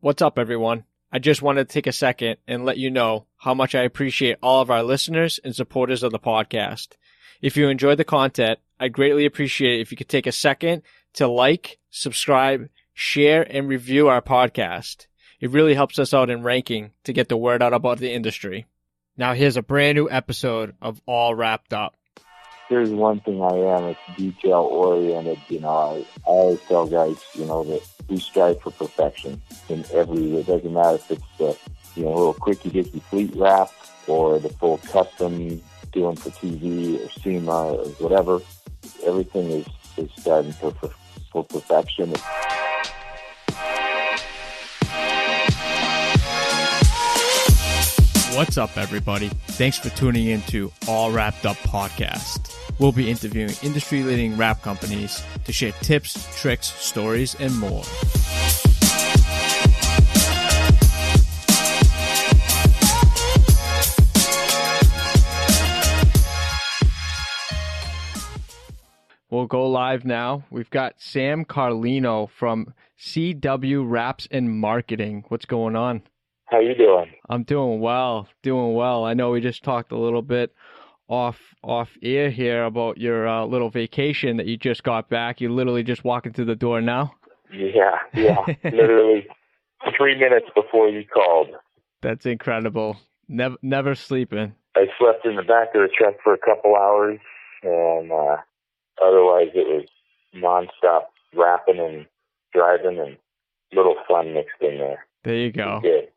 What's up, everyone? I just wanted to take a second and let you know how much I appreciate all of our listeners and supporters of the podcast. If you enjoyed the content, I'd greatly appreciate it if you could take a second to like, subscribe, share, and review our podcast. It really helps us out in ranking to get the word out about the industry. Now here's a brand new episode of All Wrapped Up. There's one thing I am, it's detail oriented. I always tell guys, that we strive for perfection in every, it doesn't matter if it's the, little quickie dicky fleet wrap or the full custom doing for TV or SEMA or whatever. Everything is striving for perfection. What's up, everybody? Thanks for tuning in to All Wrapped Up Podcast. We'll be interviewing industry-leading wrap companies to share tips, tricks, stories, and more. We'll go live now. We've got Sam Carlino from CW Wraps and Marketing. What's going on? How you doing? I'm doing well. I know we just talked a little bit off air here about your little vacation that you just got back. You're literally just walking through the door now? Yeah. Literally 3 minutes before you called. That's incredible. Never sleeping. I slept in the back of the truck for a couple hours, and otherwise it was nonstop wrapping and driving and little fun mixed in there. There you go. Good.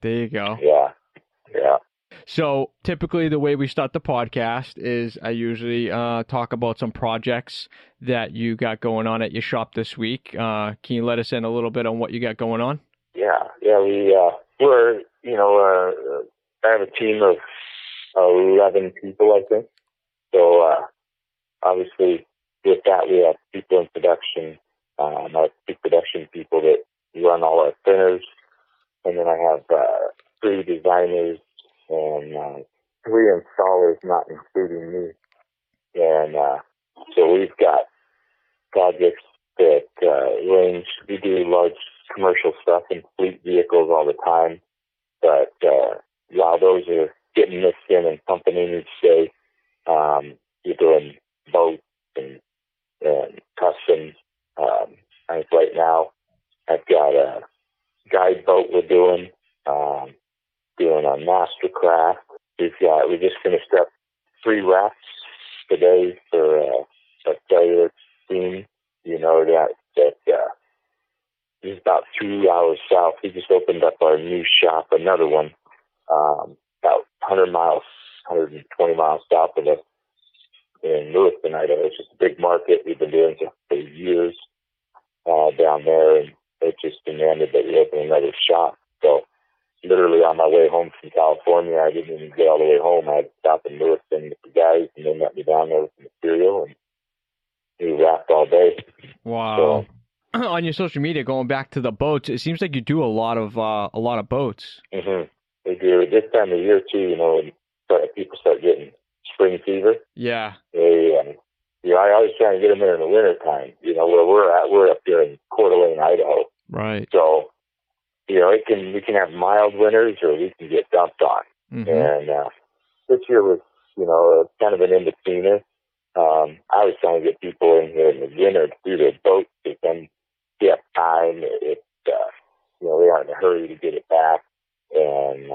There you go. Yeah. So typically the way we start the podcast is I usually talk about some projects that you got going on at your shop this week. Can you let us in a little bit on what you got going on? Yeah. We're, I have a team of 11 people, I think. So obviously with that we have people in production, our production people that run all our printers. And then I have 3 designers and 3 installers, not including me. And so we've got projects that range. We do large commercial stuff and fleet vehicles all the time. But while those are getting mixed in and pumping in each day, you're doing boats and customs. I think right now I've got a guide boat we're doing a mastercraft. We just finished up 3 wraps today for a cellular team. That is about 2 hours south. We just opened up our new shop, another one, about 120 miles south of us in Lewiston, Idaho. It's just a big market. We've been doing it for years down there, and it just demanded that we open another shop. So literally on my way home from California, I didn't even get all the way home. I had to stop in Lewiston with the guys, and they met me down there with the material, and we wrapped all day. Wow. So, on your social media, going back to the boats, it seems like you do a lot of boats. Mm-hmm. We do. This time of year, too, when people start getting spring fever. Yeah. I always try to get them there in the wintertime. Where we're up here in Coeur d'Alene, Idaho. Right. So, we can have mild winters or we can get dumped on. Mm-hmm. And this year was, kind of an in-betweener. I was trying to get people in here in the winter to do their boats, because then you have time. They aren't in a hurry to get it back. And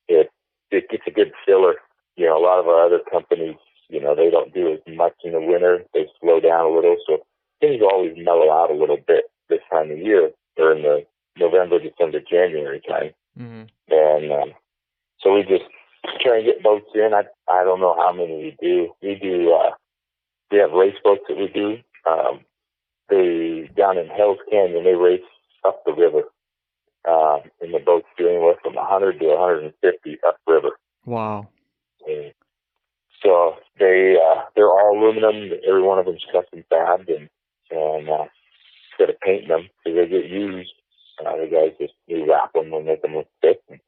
it gets a good filler. A lot of our other companies, they don't do as much in the winter. They slow down a little. So things always mellow out a little bit this time of year, or in the November, December, January time. Mm-hmm. And so we just try and get boats in. I don't know how many we do. We have race boats that we do. They down in Hell's Canyon, they race up the river. In the boats doing with from 100 to 150 upriver. Wow. And so they're all aluminum. Every one of them's custom fabbed, and instead of painting them, because they get used, the guys just wrap them and make them look thick. And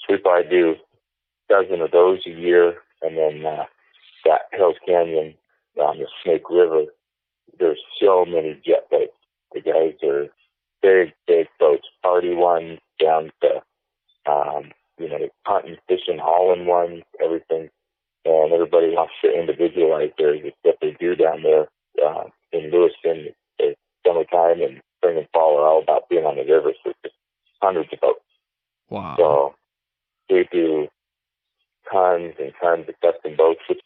so we probably do a dozen of those a year, and then that Hell's Canyon on the Snake River, there's so many jet boats. The guys are big boats, in on the river, so just hundreds of boats. Wow. So we do tons and tons of custom boats, which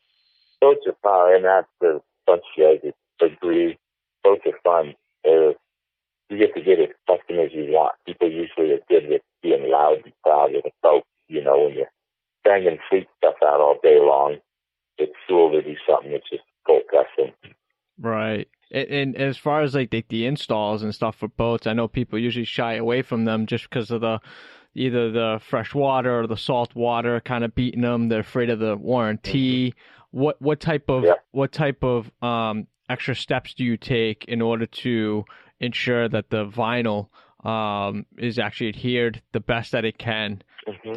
boats are fun, and that's the bunch of guys that agree. Boats are fun. You get to get as custom as you want. People usually are good with being loud and proud with a boat. When you're banging fleet stuff out all day long, it's cool to do something that's just full custom. Right. And as far as like the installs and stuff for boats, I know people usually shy away from them just because of either the fresh water or the salt water kind of beating them. They're afraid of the warranty. Mm-hmm. What type of extra steps do you take in order to ensure that the vinyl is actually adhered the best that it can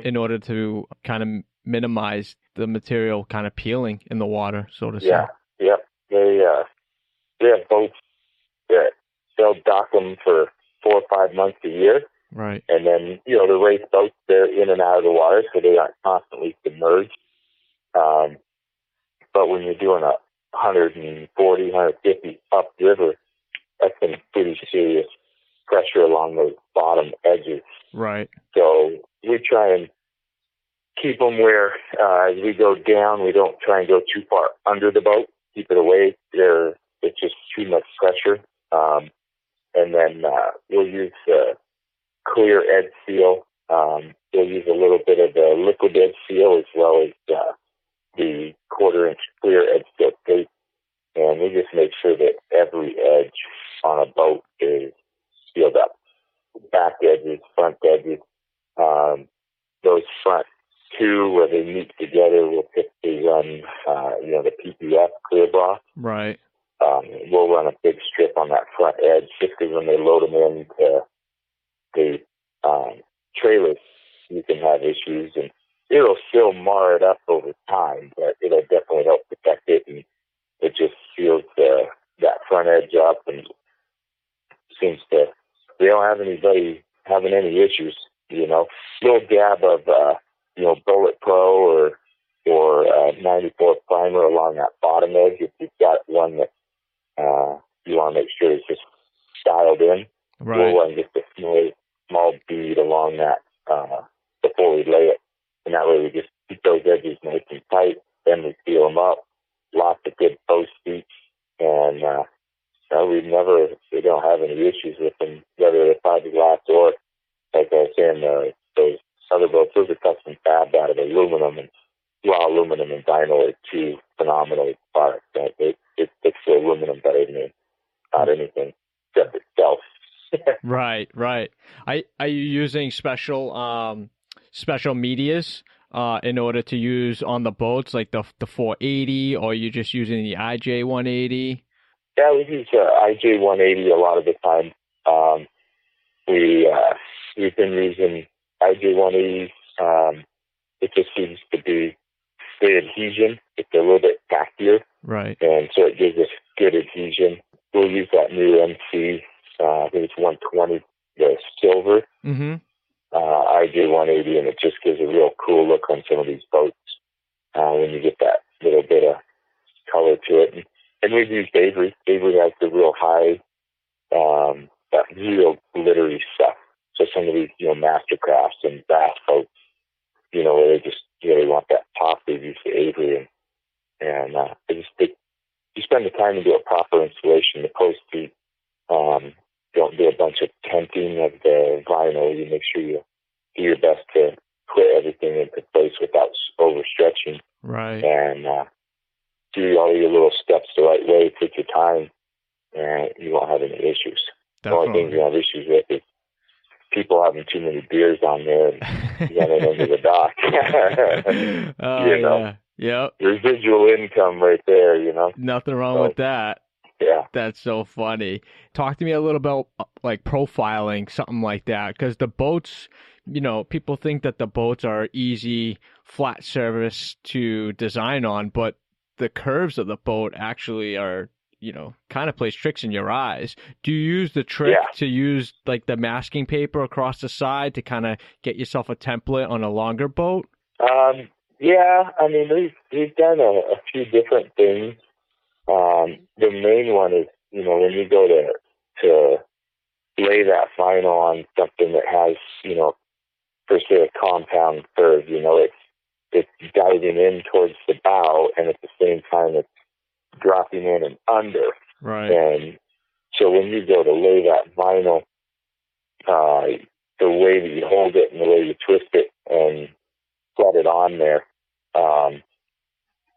in order to kind of minimize the material kind of peeling in the water, so to say? Yeah. They have boats that they'll dock them for 4 or 5 months a year. Right. And then, the race boats, they're in and out of the water, so they aren't constantly submerged. But when you're doing 140, 150 upriver, that's some pretty serious pressure along those bottom edges. Right. So we try and keep them where, as we go down, we don't try and go too far under the boat. Keep it away. It's just too much pressure. And then we'll use clear edge seal. We'll use a little bit of the liquid edge seal as well as the 1/4-inch clear edge seal tape. And we just make sure that every edge on a boat is sealed up. Back edges, front edges. Those front two where they meet together, we'll typically run, the PPF clear block. Right. We'll run a big strip on that front edge just because when they load them into the trailers, you can have issues, and it'll still mar it up over time, but it'll definitely help protect it, and it just seals that front edge up, and seems to, we don't have anybody having any issues, Little dab of, Bullet Pro or 94 primer along that bottom edge. If you've got one that you want to make sure it's just styled in, right. We'll run just a small bead along that before we lay it. And that way we just keep those edges nice and tight. Then we seal them up. Lots of good post seats. And we don't have any issues with them, whether they're fiberglass or, like I was saying, those other boats, those are custom fabbed out of aluminum, and raw aluminum and vinyl are two phenomenal products. It fits the aluminum better than about anything except itself. Right. Are you using special medias in order to use on the boats, like the 480, or are you just using the IJ 180? Yeah, we use IJ 180 a lot of the time. We've been using IJ 180. It just seems to be the adhesion. It's a little bit tackier. Right. And so it gives us good adhesion. We'll use that new MC, I think it's 120, the silver, IJ 180, and it just gives a real cool look on some of these boats when you get that little bit of color to it. And we've used Avery. Avery has the real high, that real glittery stuff. So some of these, Mastercrafts and bass boats, where they just really want that pop, they use the Avery. And you spend the time to do a proper installation. The post feet, don't do a bunch of tenting of the vinyl. You make sure you do your best to put everything into place without overstretching. Right. And do all your little steps the right way, take your time, and you won't have any issues. Definitely. The only thing you have issues with is people having too many beers on there and running into the dock. Yeah. Yep. Residual income right there, Nothing wrong with that. Yeah. That's so funny. Talk to me a little about like profiling, something like that, because the boats, people think that the boats are easy, flat surface to design on, but the curves of the boat actually are, kind of plays tricks in your eyes. Do you use the trick to use like the masking paper across the side to kind of get yourself a template on a longer boat? Yeah, I mean, we've done a few different things. The main one is, when you go to lay that vinyl on something that has, per se, a compound curve. It's diving in towards the bow, and at the same time, it's dropping in and under. Right. And so when you go to lay that vinyl, the way that you hold it and the way you twist it and set it on there,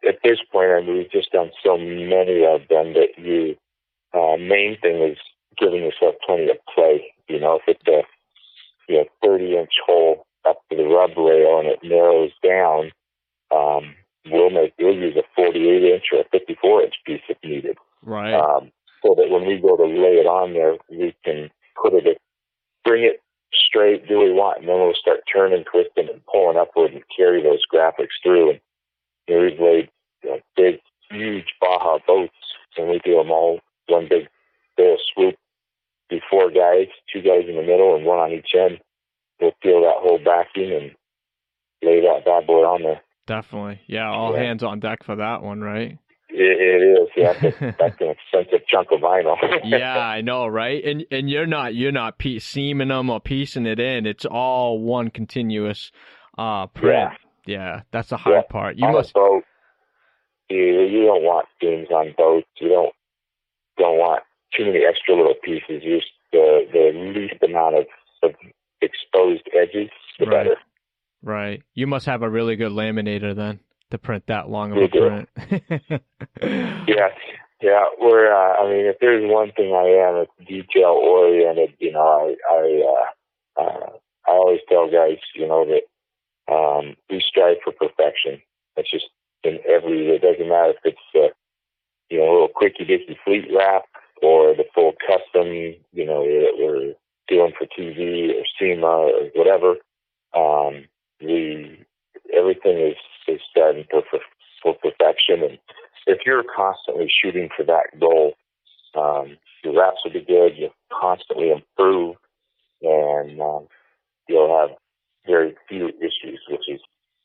at this point, we've just done so many of them that main thing is giving yourself plenty of play. If it's a 30-inch hole up to the rub rail and it narrows down, we'll use a 48-inch or a 54-inch piece if needed. Right. So that when we go to lay it on there, we can bring it straight, do what we want, and then we'll start turning, twisting, and pulling upward and carry those graphics through. And we've laid big, huge Baja boats, and we do them all one big swoop. Be 4 guys, 2 guys in the middle, and 1 on each end. We'll peel that whole backing and lay that bad boy on there. Definitely. Yeah, all hands on deck for that one, right? It is, yeah. That's an expensive chunk of vinyl. Yeah, I know, right? And you're not seaming them or piecing it in. It's all one continuous print. Yeah, that's the hard part. On a boat, you don't want seams on boats. You don't want too many extra little pieces. Use the least amount of exposed edges, the better. Right. You must have a really good laminator then to print that long of a print. Yes. Yeah. We're, if there's one thing I am, it's detail oriented. I always tell guys, that we strive for perfection. It's just it doesn't matter if it's, a little quickie dicky fleet wrap or the full custom, that we're doing for TV or SEMA or whatever. Everything is striving for perfection. And if you're constantly shooting for that goal, your wraps will be good. You'll constantly improve, and you'll have very few issues, which is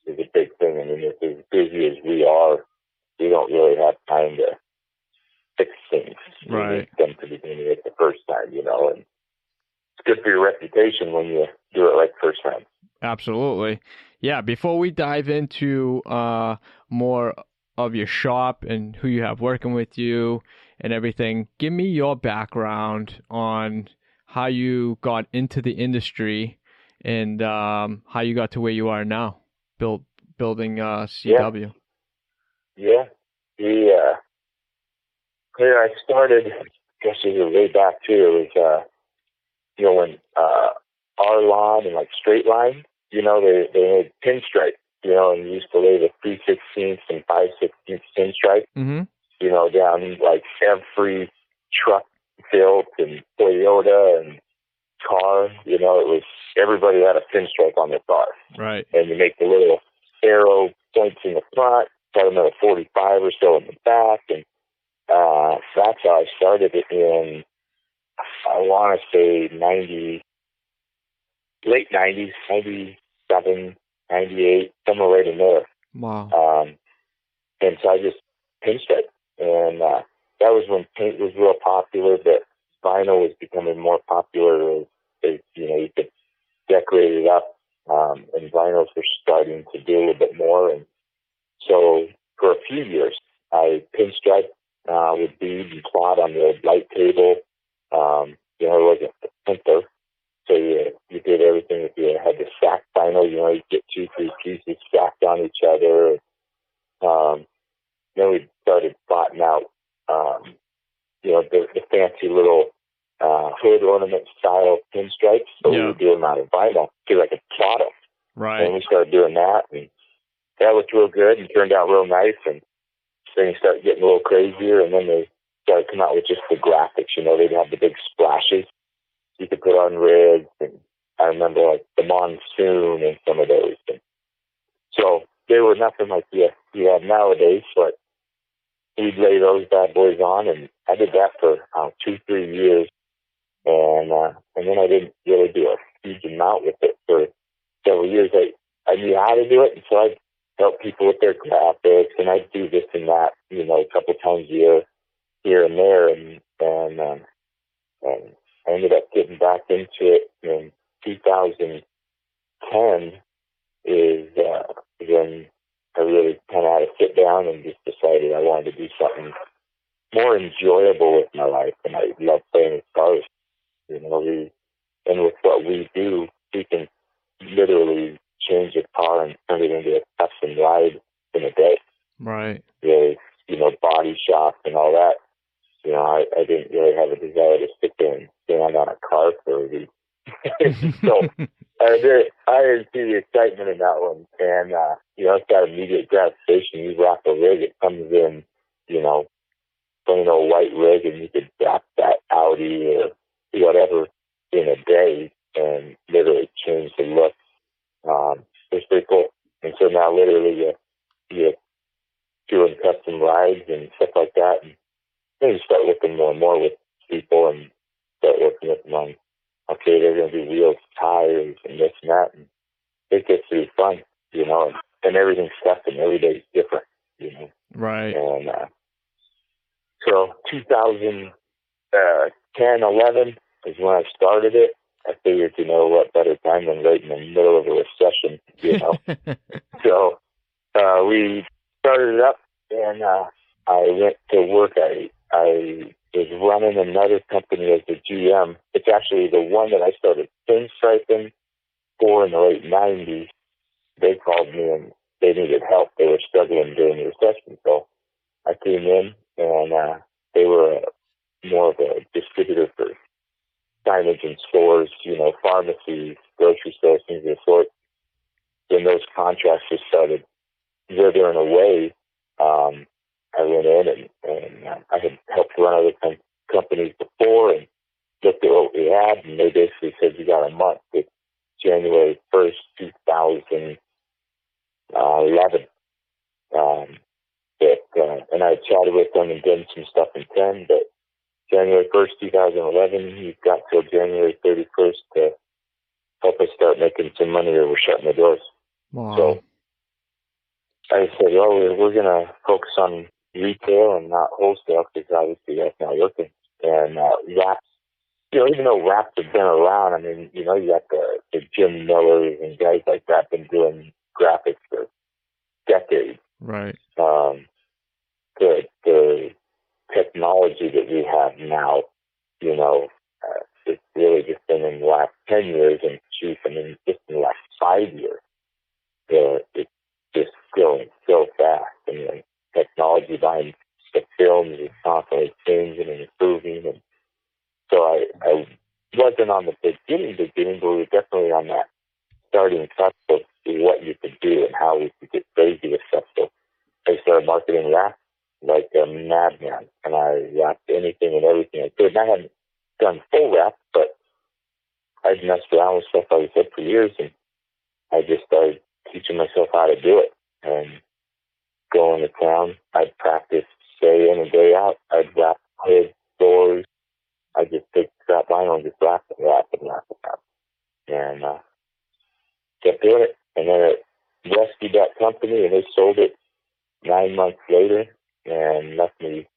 a big thing. I mean, if as busy as we are, we don't really have time to fix things. Right. We need them to be doing it the first time, and it's good for your reputation when you do it right the first time. Absolutely. Yeah, before we dive into more of your shop and who you have working with you and everything, give me your background on how you got into the industry and how you got to where you are now, building CW. Yeah. I started, I guess it was way back too. It was, when R-Line and like Straight Line, they made pinstripe, and you used to lay the 3/16 and 5/16 pinstripe, down like every truck built and Toyota and car, it was, everybody had a pinstripe on their car. Right. And you make the little arrow points in the front, got another 45 or so in the back, and that's how I started it in, I want to say late 90s, 97, 98, somewhere right in there. Wow. And so I just pinstriped. And that was when paint was real popular, but vinyl was becoming more popular as you could decorate it up, and vinyls were starting to do a little bit more. And so for a few years, I pinstriped with beads and plot on the light table. It wasn't a printer, so you did everything. If you had the stack vinyl, you get 2-3 pieces stacked on each other. Then we started plotting out, the fancy little hood ornament style pinstripes. So we would do them out of vinyl so I could plot them. Right. And we started doing that, and that looked real good and turned out real nice. And things started getting a little crazier, and then they started coming out with just the graphics. They'd have the big splashes you could put on rigs, and I remember like the monsoon and some of those. And so they were nothing like you have nowadays, but we'd lay those bad boys on, and I did that for 2-3 years, and then I didn't really do a huge amount with it for several years. I knew how to do it, and so I'd help people with their graphics, and I'd do this and that, a couple times a year, here and there, and I ended up getting back into it in 2010 is when I really kind of had to sit down and just decided I wanted to do something more enjoyable with my life. And I love playing with cars. And with what we do, we can literally change a car and turn it into a custom ride in a day. Right. With, body shop and all that. I didn't really have a desire to sit there and stand on a car for a week. So I didn't see the excitement in that one. And, it's got immediate gratification. You rock a rig, it comes in, plain old white rig, and you could drop that Audi or whatever in a day and literally change the look. It's pretty cool. And so now literally you're doing custom rides and stuff like that. And then you start looking more and more with people and start working with them on, okay, they're going to do wheels, tires, and this and that. And it gets to be fun, and everything's custom. Every day's different, Right. And so 2010, 11 is when I started it. I figured, what better time than right in the middle of a recession, So we started it up, and I went to work. I was running another company as the GM. It's actually the one that I started pinstriping for in the late 90s. They called me and they needed help. They were struggling during the recession. So I came in, and they were more of a distributor for signage in stores, pharmacies, grocery stores, things of the sort. When those contracts just started withering away, I went in and I had helped run other companies before and looked at what we had, and they basically said, you got a month. It's January 1st, 2011. And I chatted with them and did some stuff in 10, but January 1st, 2011, you've got till January 31st to help us start making some money or we're shutting the doors. Wow. So I said, we're going to focus on retail and not wholesale because obviously that's not working. And wraps, even though wraps have been around, I mean, you got the Jim Millers and guys like that been doing graphics for decades. Right. The technology that we have now, it's really just been in the last 10 years, and just in the last 5 years, it's just growing so fast. And the technology behind the films is constantly changing and improving. And so I wasn't on the beginning, but we were definitely on that starting cusp of what you could do and how we could get crazy with stuff. So I started marketing wrap like a madman, and I wrapped anything and everything I could. And I hadn't done full wrap, but I'd messed around with stuff, like I said, for years, and I just started teaching myself how to do it. And going to town, I'd practice day in and day out. I'd wrap hoods, doors. I'd just take scrap vinyl and just wrap it. And kept doing it. And then it rescued that company, and they sold it 9 months later and left me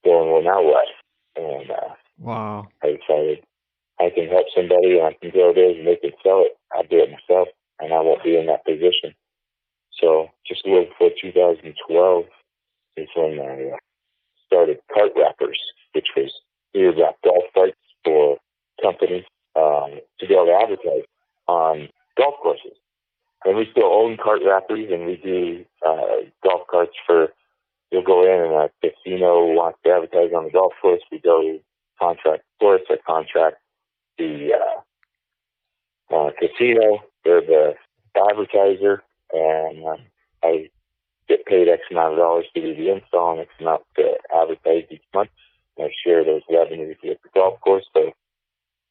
going, well, now what? And wow. I decided I can help somebody and I can go there and they can sell it. I'll do it myself, and I won't be in that position. So just a little before 2012 is when I started Cart Wrappers, which was we would wrap golf carts for companies to be able to advertise on golf courses. And we still own cart wrappers, and we do golf carts for, you'll go in and a casino wants to advertise on the golf course. We go contract tourists or contract the casino. They're the advertiser, and I get paid X amount of dollars to do the install and X amount to advertise each month. And I share those revenues with the golf course. So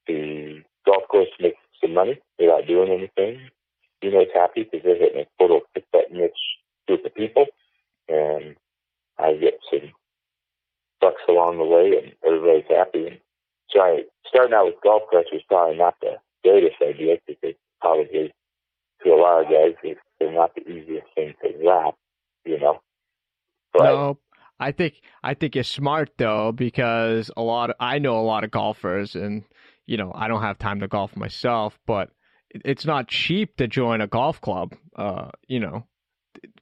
the golf course makes some money without doing anything. It's happy because they're hitting a total fit niche group of people, and I get some bucks along the way, and everybody's happy. And so starting out with golf carts was probably not the greatest idea because probably to a lot of guys, they're not the easiest thing to wrap, But, no, I think it's smart though, because I know a lot of golfers, and I don't have time to golf myself, but it's not cheap to join a golf club.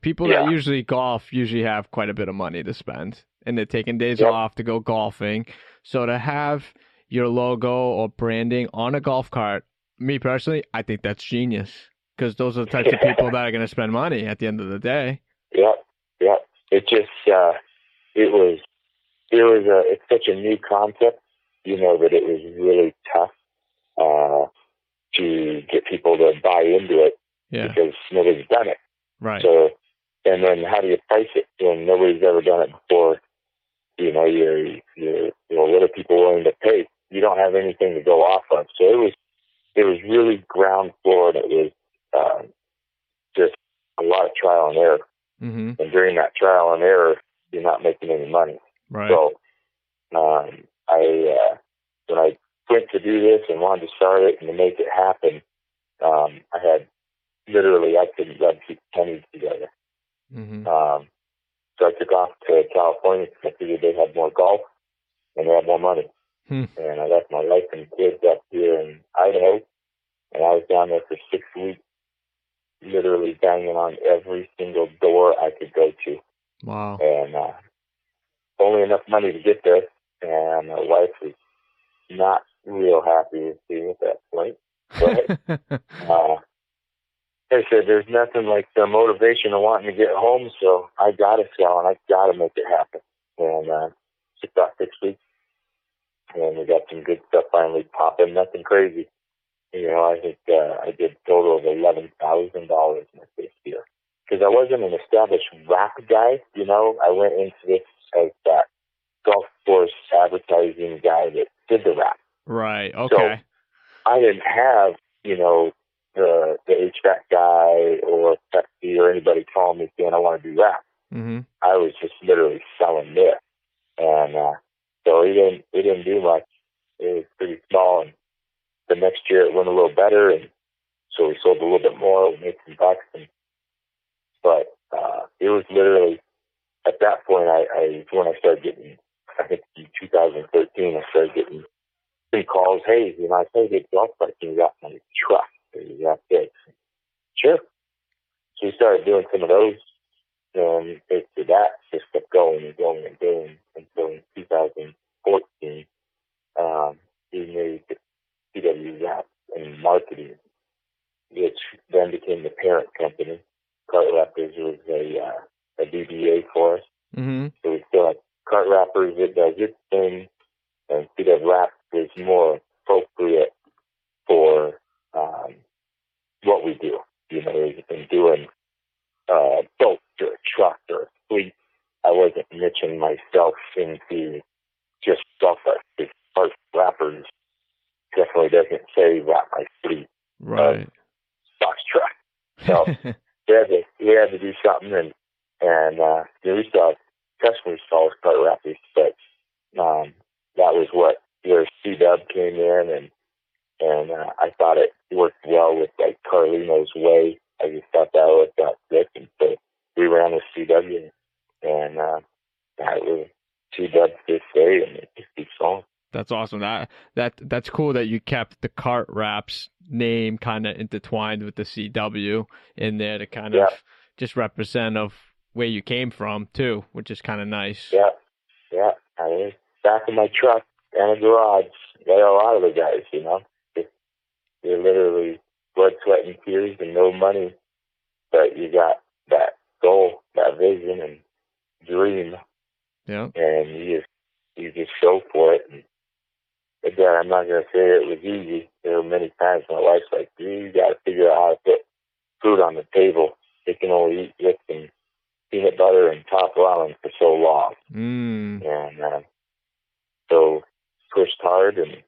People that Yeah. usually golf usually have quite a bit of money to spend, and they're taking days Yep. off to go golfing. So to have your logo or branding on a golf cart, me personally, I think that's genius, because those are the types of people that are going to spend money at the end of the day. Yep. Yep. It just, it's such a new concept, that it was really tough, to get people to buy into it, because nobody's done it. Right. So, and then how do you price it when nobody's ever done it before? What are people willing to pay? You don't have anything to go off of. So it was really ground floor, and it was just a lot of trial and error. Mm-hmm. And during that trial and error, you're not making any money. Right. So, when I went to do this and wanted to start it and to make it happen, I had literally, I couldn't keep pennies together. Mm-hmm. So I took off to California because I figured they had more golf and they had more money. And I left my wife and kids up here in Idaho, and I was down there for 6 weeks, literally banging on every single door I could go to. Wow. And only enough money to get there, and my wife was not real happy with me at that point. But I said, there's nothing like the motivation of wanting to get home, so I got to sell, and I got to make it happen. And took about 6 weeks, and we got some good stuff finally popping. Nothing crazy. I think I did a total of $11,000 in my first year. Because I wasn't an established rap guy, I went into this as that golf course advertising guy that did the rap. Right, okay. So I didn't have, the HVAC guy or Pepsi or anybody calling me saying I want to do rap. Mm-hmm. I was just literally selling this. And so it didn't do much. It was pretty small. And the next year it went a little better, and so we sold a little bit more. We made some bucks. But it was literally, at that point, when I started getting, I think in 2013, I started getting some calls. Hey, I saw you get golf carts and you got my truck. You got this. Sure. So we started doing some of those, and after that just kept going and going and going until in 2014, we made CW Wrap and Marketing, which then became the parent company. Cart Wrappers was a DBA for us. Mm-hmm. So we still have Cart Wrappers that does its thing, and CW Wrap was more appropriate for what we do. In doing boat or a truck or a fleet, I wasn't niching myself into just golf carts. Because Cart Wrappers definitely doesn't say wrap my fleet. Right. Box truck. So we had to do something, and we still have customers call us Cart Wrappers, but that was where C-Dub came in, and I thought it worked well with like Carlino's way. I just thought that worked out good, and so we ran with CW, and that was C-Dub this day, and it just keeps going. That's awesome. That's cool that you kept the Cart Wraps name kind of intertwined with the CW in there to kind of just represent of where you came from too, which is kind of nice. Yeah. I mean, back in my truck and a garage, like a lot of the guys, they're literally blood, sweat, and tears and no money, but you got that goal, that vision, and dream. Yeah. And you just go for it. And again, I'm not going to say it was easy. There were many times my wife's like, you got to figure out how to put food on the table. They can only eat grits and peanut butter and top ramen for so long. And so pushed hard and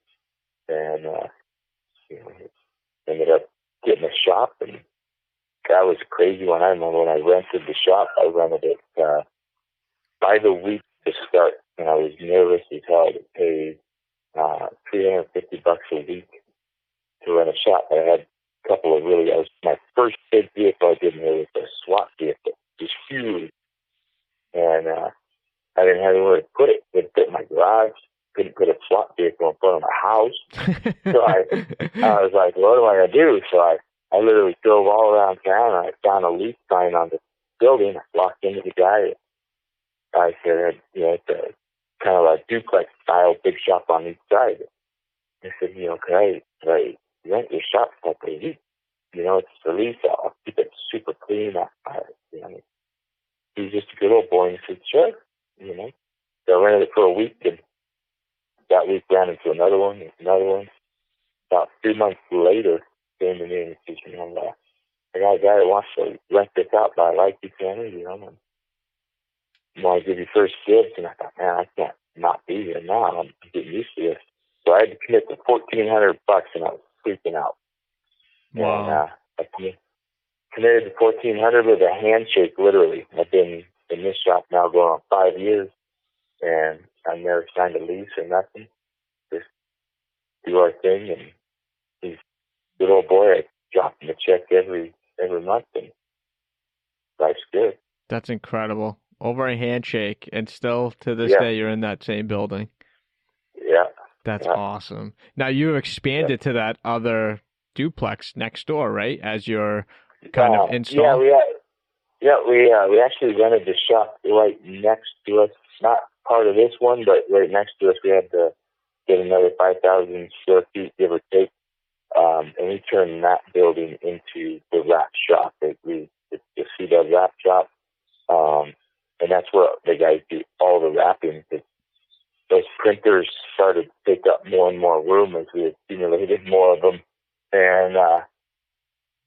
ended up getting a shop, and that was a crazy one. I remember when I rented the shop, I rented it by the week to start, and I was nervous as hell to pay $350 a week to rent a shop. I had a couple of my first big vehicle I did here was a SWAT vehicle. It was huge, and I didn't have anywhere to put it. It fit in my garage. Couldn't put a SWAT vehicle in front of my house. I was like, what am I going to do? So I literally drove all around town, and I found a lease sign on the building. I walked into the guy. I said, it's a kind of a duplex style big shop on each side. I said, can I rent your shop for a week? It's the lease. I'll keep it super clean. He's just a good old boy. And he said, sure. So I rented it for a week, and that week ran into another one, and another one. About 3 months later, came to me and said, I got a guy that wants to rent this out, but I like you, Tanner, and I want to give you first dibs. And I thought, man, I can't not be here now. I'm getting used to this. So I had to commit to $1,400, and I was freaking out. Wow. And I committed to $1,400 with a handshake, literally. I've been in this shop now going on 5 years, and I never signed a lease or nothing. Just do our thing, and he's a good old boy. I drop him a check every month, and life's good. That's incredible. Over a handshake, and still to this day, you're in that same building. Yeah. That's awesome. Now you expanded to that other duplex next door, right? As your kind of install. We actually rented the shop right next to us. Not part of this one, but right next to us. We had to get another 5,000 square feet, give or take, and we turned that building into the wrap shop. The C-Dub wrap shop, and that's where the guys do all the wrapping. Those printers started to take up more and more room as we accumulated more of them. And so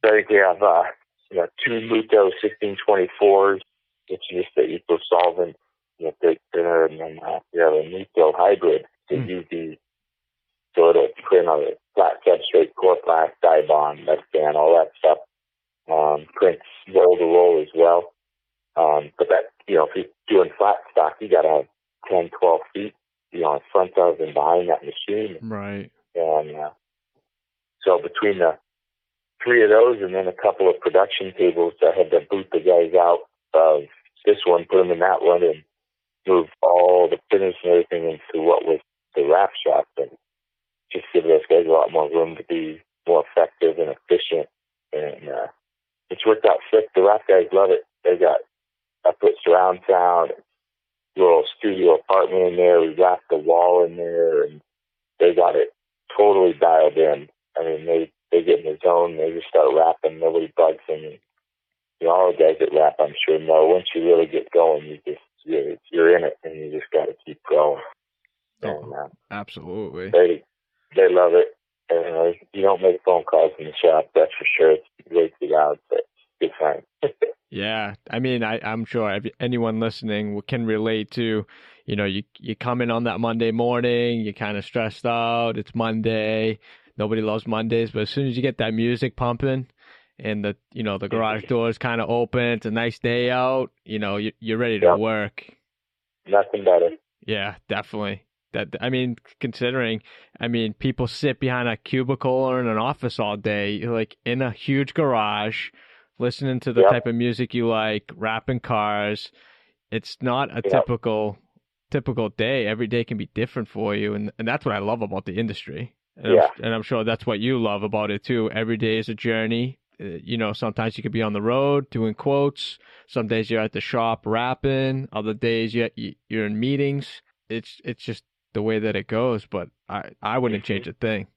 I think we have 2 Muto 1624s, which is just the eco solvent big printer, and then we have a Muto hybrid, the UV, so it'll print on a flat substrate, Coroplast, Dibond, Mescan, all that stuff. Prints roll to roll as well. But that, if you're doing flat stock, you got to have 10, 12 feet, in front of and behind that machine. Right. And so between the 3 of those and then a couple of production tables, I had to boot the guys out of this one, put them in that one, and move all the printers and everything into what was the wrap shop, and just give those guys a lot more room to be more effective and efficient. And it's worked out sick. The wrap guys love it. I put surround sound, little studio apartment in there. We wrapped the wall in there, and they got it totally dialed in. I mean, they get in the zone. They just start rapping. Nobody bugs them. All the guys that rap, I'm sure, know once you really get going, you're in it, and you just got to keep going. And, absolutely. They love it. And you don't make phone calls in the shop, that's for sure. It's way too loud, but good time. Yeah, I mean, I'm sure anyone listening can relate to, you come in on that Monday morning, you're kind of stressed out. It's Monday. Nobody loves Mondays, but as soon as you get that music pumping and the garage doors kind of open, it's a nice day out, you're ready to work. Nothing better. Yeah, definitely. Considering, people sit behind a cubicle or in an office all day, like in a huge garage, listening to the type of music you like, wrapping cars. It's not a typical day. Every day can be different for you, and that's what I love about the industry. And I'm sure that's what you love about it too. Every day is a journey. Sometimes you could be on the road doing quotes. Some days you're at the shop rapping. Other days you're in meetings. It's just the way that it goes. But I wouldn't change a thing,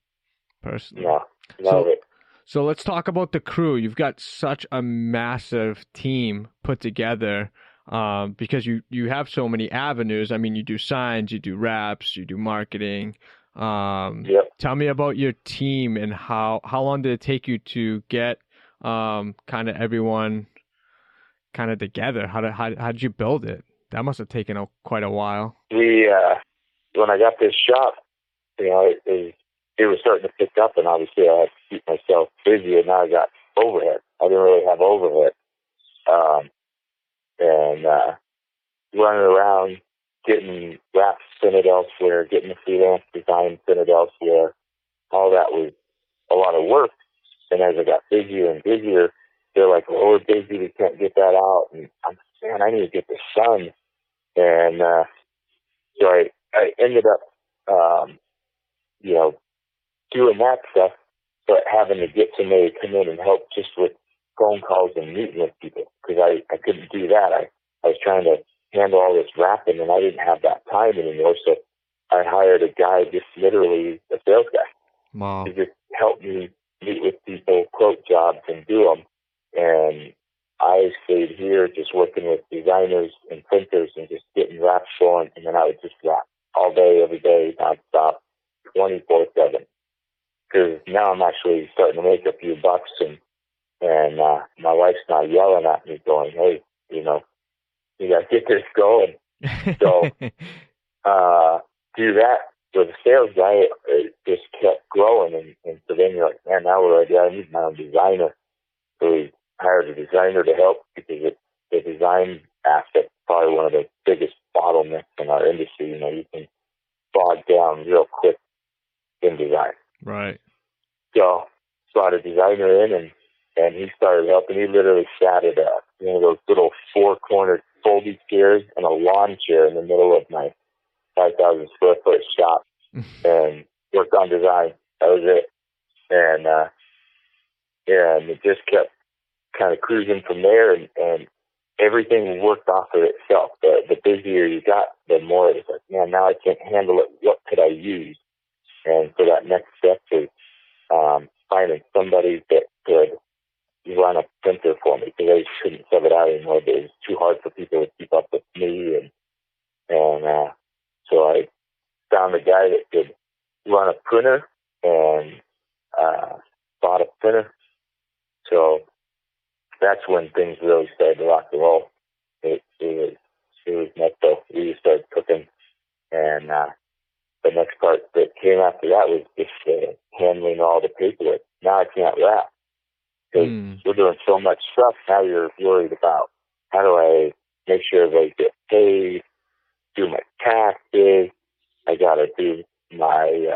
personally. No, love it. So let's talk about the crew. You've got such a massive team put together because you have so many avenues. You do signs, you do raps, you do marketing. Tell me about your team and how long did it take you to get kind of everyone kind of together? How did you build it? That must have taken quite a while. When I got this shop, it was starting to pick up, and obviously I had to keep myself busy, and now I got overhead. I didn't really have overhead. And running around, getting wraps printed elsewhere, getting the freelance design printed elsewhere, all that was a lot of work. And as I got busier and busier, they're like, well, we're busy, we can't get that out. And I'm saying, I need to get the sun. And so I ended up, doing that stuff, but having to get somebody to come in and help just with phone calls and meeting with people, because I couldn't do that. I was trying to handle all this wrapping, and I didn't have that time anymore. So I hired a guy, just literally a sales guy, Wow. to just help me meet with people, quote jobs, and do them. And I stayed here just working with designers and printers and just getting wraps going, and then I would just wrap all day, every day, nonstop, 24/7. Because now I'm actually starting to make a few bucks, and my wife's not yelling at me going, hey, you got to get this going. So do that with a sales guy, it just kept growing. And so then you're like, man, now what do I do? I need my own designer. So we hired a designer to help, because the design aspect is probably one of the biggest bottlenecks in our industry. You can bog down real quick in design. Right. So brought a designer in, and he started helping. He literally sat at one of those little 4-cornered folding chairs and a lawn chair in the middle of my 5,000 square foot shop and worked on design. That was it. And it just kept kind of cruising from there, and everything worked off of itself. The busier you got, the more it was like, man, now I can't handle it. What could I use? And so that next step is finding somebody that could run a printer for me, because I just couldn't sub it out anymore. But it was too hard for people to keep up with me, and so I found a guy that could run a printer, and bought a printer. So that's when things really started to rock and roll. It was nuts though. We just started cooking, and the next part that came after that was just handling all the paperwork. Now I can't wrap, because we're doing so much stuff. Now you're worried about, how do I make sure everybody gets paid, do my taxes, I got to do my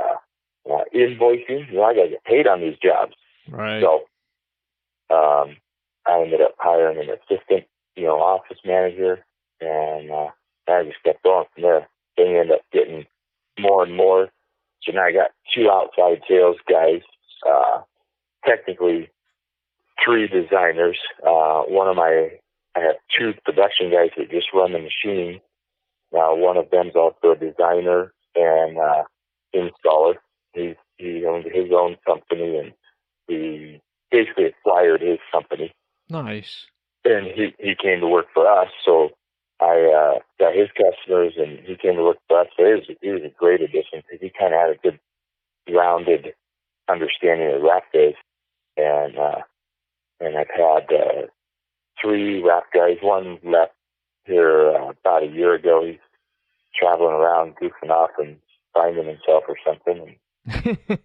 invoicing. I got to get paid on these jobs. Right. So I ended up hiring an assistant, office manager, and I just kept going from there. Then you end up getting more and more. So now I got 2 outside sales guys, technically 3 designers. I have 2 production guys that just run the machine. Now one of them's also a designer and installer. He owned his own company, and he basically acquired his company. Nice. And he came to work for us, so I got his customers, and he came to work for us. So it was a great addition, because he kind of had a good rounded understanding of wrap days. And I've had 3 wrap guys. One left here about a year ago. He's traveling around, goofing off and finding himself or something.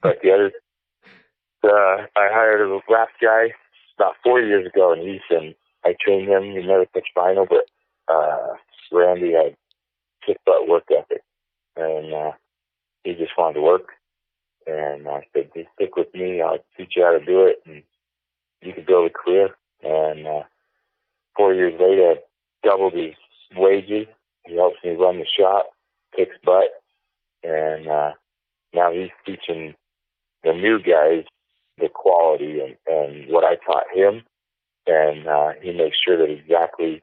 But the others, I hired a wrap guy about 4 years ago in Houston. I trained him. He never touched vinyl, but Randy had kick-butt work ethic, and he just wanted to work. And I said, just stick with me. I'll teach you how to do it, and you can build a career. And 4 years later, I doubled his wages. He helps me run the shop, kicks butt, and now he's teaching the new guys the quality and what I taught him. And he makes sure that exactly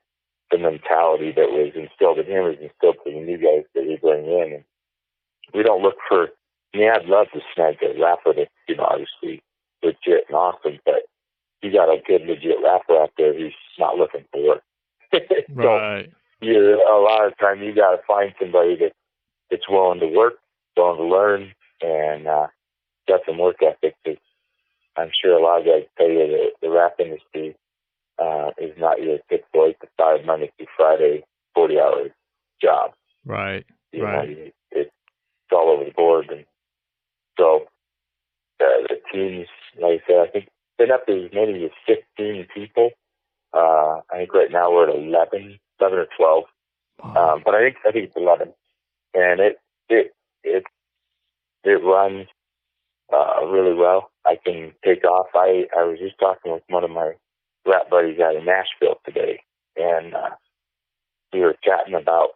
the mentality that was instilled in him is instilled to the new guys that we bring in. And we don't look for, I'd love to snag a rapper that's, obviously legit and awesome, but you got a good legit rapper out there who's not looking for work. Right. So a lot of time you got to find somebody that's willing to work, willing to learn, and got some work ethic. Because I'm sure a lot of guys tell you that the rap industry is not your typical 8 to 5 Monday through Friday 40-hour job. Right. It's all over the board, and so the teams, like I said, I think been up to as many as 15 people. I think right now we're at 11 or 12. Wow. But I think it's 11, and it runs really well. I can take off. I was just talking with one of my rap buddies out in Nashville today, and we were chatting about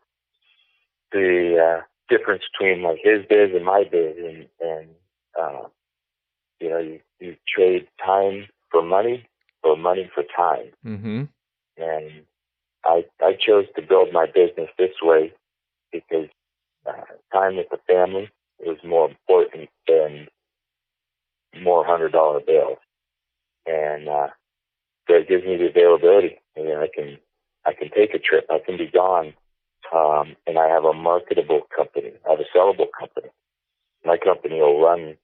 the difference between like his biz and my biz, and you trade time for money or money for time. Mm-hmm. And I chose to build my business this way because time with the family was more important than more $100 bills. And so it gives me the availability. And I can take a trip. I can be gone. And I have a marketable company. I have a sellable company. My company will run.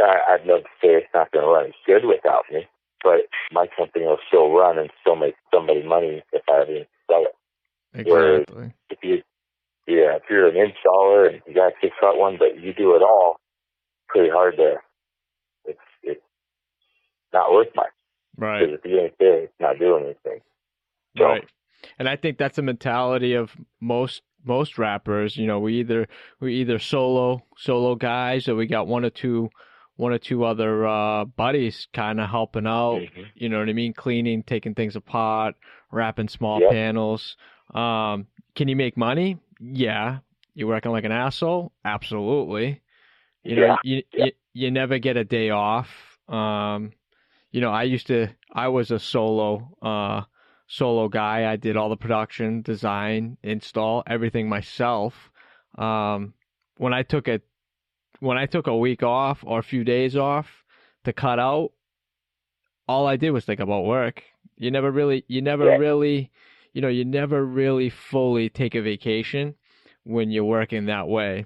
I'd love to say it's not going to run as good without me, but my company will still run and still make somebody money if I didn't sell it. Exactly. Whereas if you're an installer and you got a cut one, but you do it all, pretty hard to. It's not worth much. Right. Because if you ain't there, it's not doing anything. So, right. And I think that's a mentality of most rappers. We either solo guys, or we got one or two other buddies kind of helping out. mm-hmm. You know what I mean? Cleaning, taking things apart, wrapping small Yep. panels. Can you make money? Yeah. You working like an asshole? Absolutely. You never get a day off. I was a solo guy. I did all the production, design, install, everything myself. When I took a week off or a few days off to cut out, all I did was think about work. You never really fully take a vacation when you're working that way.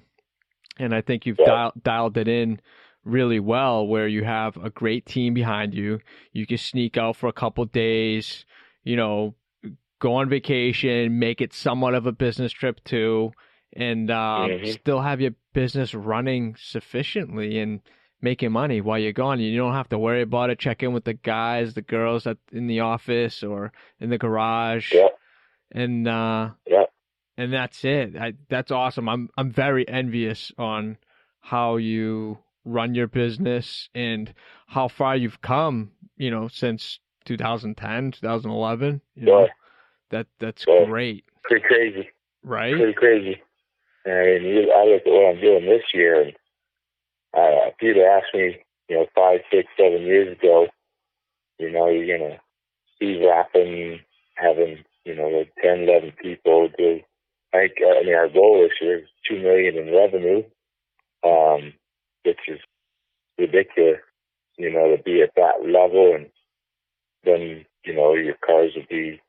And I think you've dialed it in really well, where you have a great team behind you. You can sneak out for a couple days, go on vacation, make it somewhat of a business trip too, and still have your business running sufficiently and making money while you're gone. You don't have to worry about it. Check in with the guys, the girls in the office or in the garage, and that's it. That's awesome. I'm very envious on how you run your business and how far you've come, since 2010, 2011. That's great. Pretty crazy. Right? Pretty crazy. And I look at what I'm doing this year, and if you'd asked me, 5, 6, 7 years ago, you're going to be rapping, having, like 10, 11 people do. Our goal this year is $2 million in revenue, which is ridiculous, to be at that level. And then, your cars would be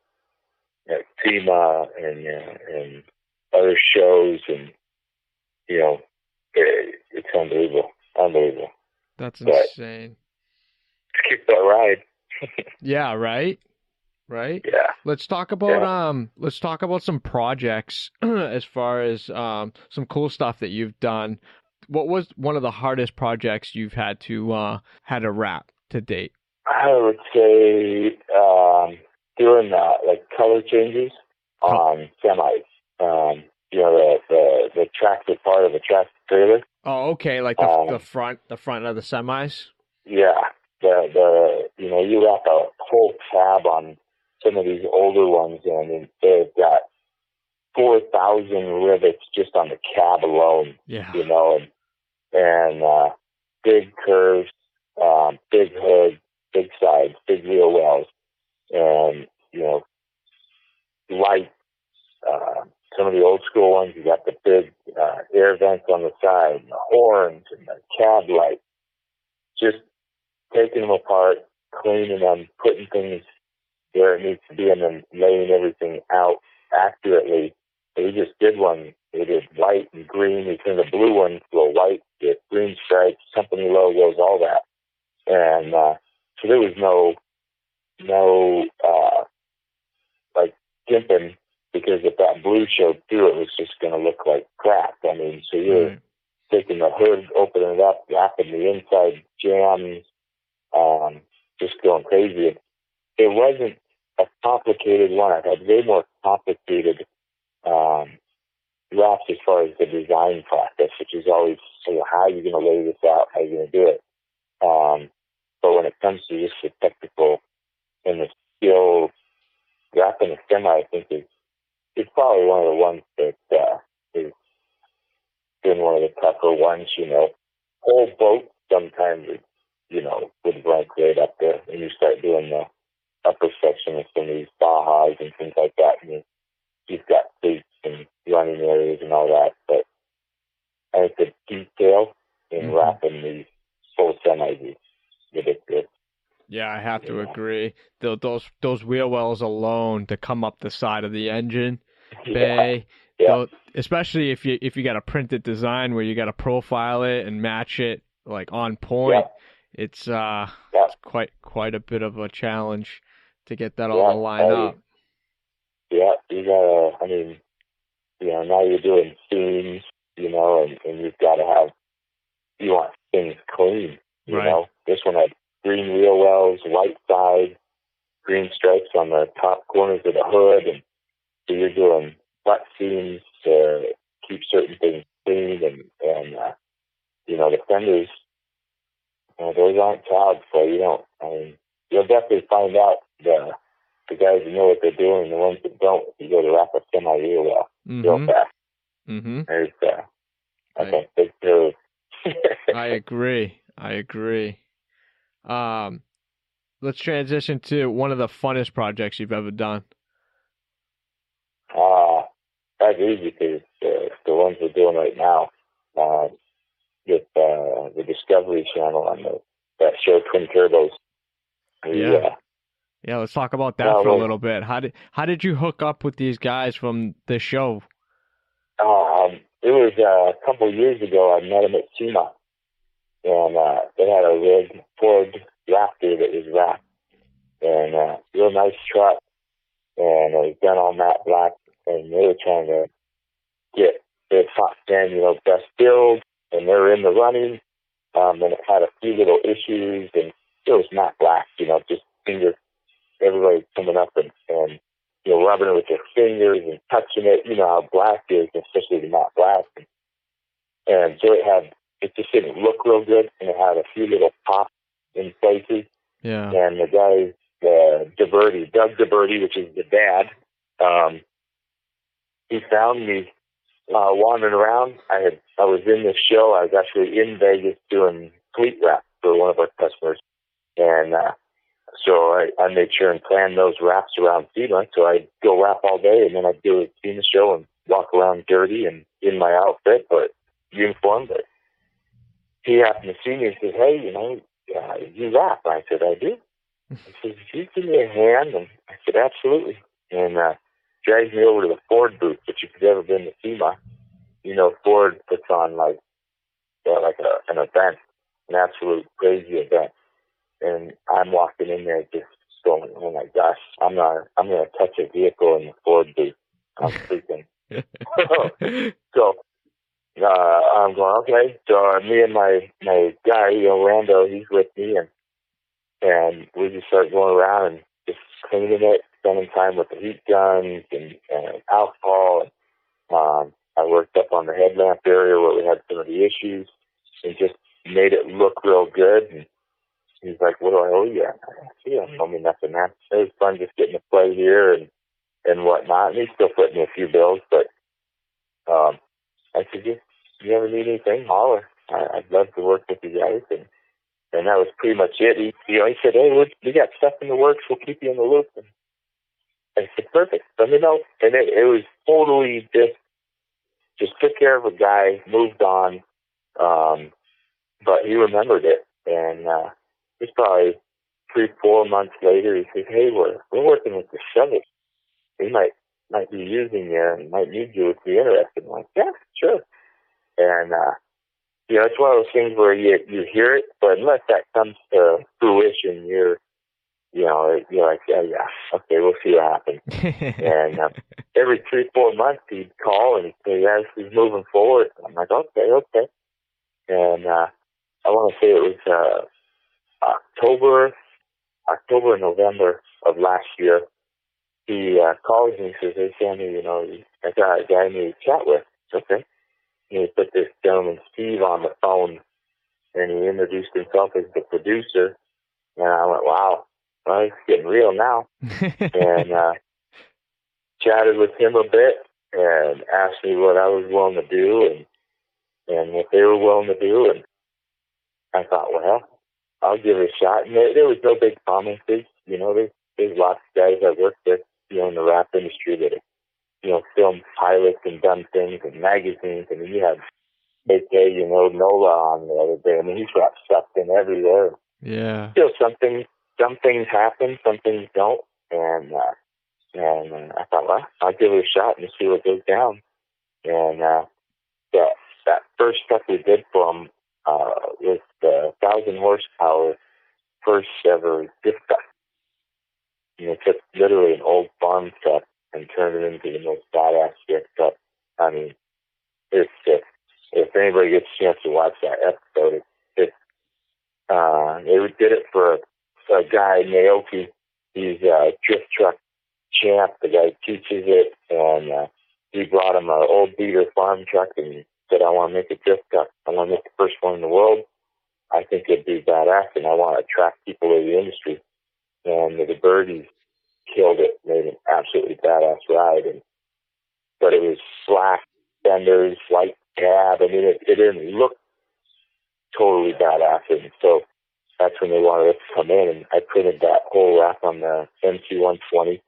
at SEMA and other shows, and, it's unbelievable. Unbelievable. That's insane. Let's kick that ride. Yeah, right? Right? Yeah. Let's talk about some projects as far as some cool stuff that you've done. What was one of the hardest projects you've had to wrap to date? I would say doing color changes on semis. The tractor part of the tractor trailer. Oh, okay, like the front of the semis. Yeah, you wrap a whole cab on some of these older ones, and they've got 4,000 rivets just on the cab alone. Yeah. And big curves, big hood, big sides, big wheel wells, and lights. Some of the old school ones, you got the big air vents on the side, and the horns, and the cab lights. Just taking them apart, cleaning them, putting things where it needs to be, and then laying everything out accurately. We just did one. We did white and green. We turned the blue one to a white with green stripes, company logos, all that. And so there was no gimping, because if that blue showed through, it was just going to look like crap. So you're taking the hood, opening it up, wrapping the inside jams, just going crazy. It wasn't a complicated one. I had way more complicated wraps as far as the design process, which is always, how are you going to lay this out? How are you going to do it? But when it comes to just the technical and the skill, wrapping a semi, I think is probably one of the ones that is been one of the tougher ones. Whole boat sometimes with a blank grade up there, and you start doing the upper section of some of these Bajas and things like that, and you've got cleats and running areas and all that. But I think the detail in wrapping these full semis is ridiculous. Yeah, I have to agree. Those wheel wells alone to come up the side of the engine bay, especially if you got a printed design where you got to profile it and match it like on point. It's quite a bit of a challenge to get that all to line up. Yeah, you gotta. I mean, now you're doing seams, and you've got to have. You want things clean, you know. This one had green wheel wells, white side, green stripes on the top corners of the hood, and so you're doing butt seams to keep certain things clean, and the fenders. Those aren't tagged, so you don't. I mean, you'll definitely find out the guys who know what they're doing, and the ones that don't. You go to wrap a semi wheel well, real fast. There's I think big curve. I agree. Let's transition to one of the funnest projects you've ever done. That's easy because the ones we're doing right now with the Discovery Channel on that show Twin Turbos. Yeah, let's talk about that for a little bit. How did you hook up with these guys from the show? It was a couple of years ago. I met them at SEMA, and they had a rig Ford Raptor that was wrapped, and real nice truck, and it was done all matte black, and they were trying to get their top 10, best build, and they were in the running, and it had a few little issues, and it was matte black, just everybody coming up and rubbing it with their fingers and touching it, how black is, especially the matte black. And so it just didn't look real good, and it had a few little pops in places. Yeah. And the guy, Doug DeBerti, which is the dad, he found me wandering around. I was in this show. I was actually in Vegas doing fleet wrap for one of our customers. And so I made sure and plan those wraps around SEMA. So I'd go wrap all day, and then I'd do a SEMA show and walk around dirty and in my outfit, but uniform. But he happened to see me and said, "Hey, you wrap?" I said, "I do." He said, "Could you give me a hand?" And I said, "Absolutely." And dragged me over to the Ford booth, which if you've ever been to SEMA, Ford puts on like an event, an absolute crazy event. And I'm walking in there just going, "Oh my gosh, I'm going to touch a vehicle in the Ford booth." I'm freaking. So I'm going, okay. So me and my guy, Rando, he's with me, and we just start going around and just cleaning it, spending time with the heat guns and alcohol. And, I worked up on the headlamp area where we had some of the issues and just made it look real good. And he's like, "What do I owe you?" I said, "You don't owe me nothing, man. It was fun just getting to play here and whatnot." And he still put me a few bills, but I said, you ever need anything, holler. I'd love to work with you guys. And that was pretty much it. He said, "Hey, we got stuff in the works. We'll keep you in the loop." And I said, "Perfect. Let me know." And it was totally just took care of a guy, moved on, but he remembered it. And it's probably 3-4 months later. He said, "Hey, we're working with the Chevy. We might be using you and might need you if you're interested." I'm like, "Yeah, sure." And it's one of those things where you hear it, but unless that comes to fruition, you're like, yeah, okay, we'll see what happens. And every 3-4 months he'd call and he'd say, "Yeah, this is moving forward." I'm like, okay. And I want to say it was October or November of last year. He calls me and says, "Hey, Sammy, I got a guy I need to chat with." Okay. And he put this gentleman, Steve, on the phone, and he introduced himself as the producer. And I went, "Wow, well, it's getting real now." And chatted with him a bit and asked me what I was willing to do and what they were willing to do. And I thought, well, I'll give it a shot. And there was no big promises. You know, there's lots of guys I work with, you know, in the rap industry that have, you know, filmed pilots and done things and magazines. I mean, you have AK, you know, Nola on the other day. I mean, he's got stuff in everywhere. Yeah. Still, some things happen, some things don't. And I thought, well, I'll give it a shot and see what goes down. And that first stuff we did for him was the 1,000 horsepower first ever gift truck. You know, took literally an old farm truck and turned it into the most badass gift truck. I mean, it's just, if anybody gets a chance to watch that episode, they did it for a guy, Naoki. He's a drift truck champ. The guy teaches it, and he brought him an old beater farm truck and said, I want to make a drift truck. I want to make the first one in the world. I think it'd be badass, and I want to attract people to the industry. And the birdies killed it, made an absolutely badass ride. But it was black fenders, white cab. I mean, it didn't look totally badass. And so that's when they wanted us to come in, and I printed that whole wrap on the MC120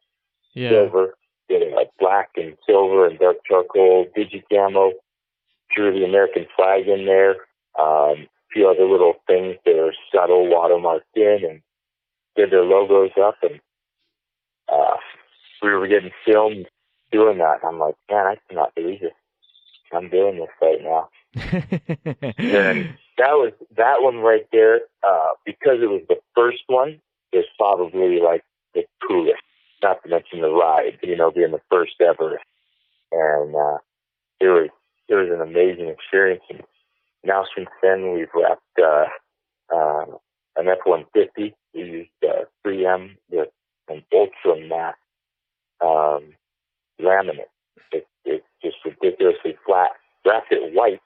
silver, did it like black and silver and dark charcoal, digicamo, drew the American flag in there, a few other little things that are subtle watermarked in, and did their logos up, and we were getting filmed doing that. I'm like, man, I cannot believe it. I'm doing this right now. And that one right there, because it was the first one, is probably like the coolest. Not to mention the ride, you know, being the first ever. And it was an amazing experience. And now since then, we've wrapped an F-150. We used 3M with an ultra matte laminate. It's just ridiculously flat. Wrapped it white,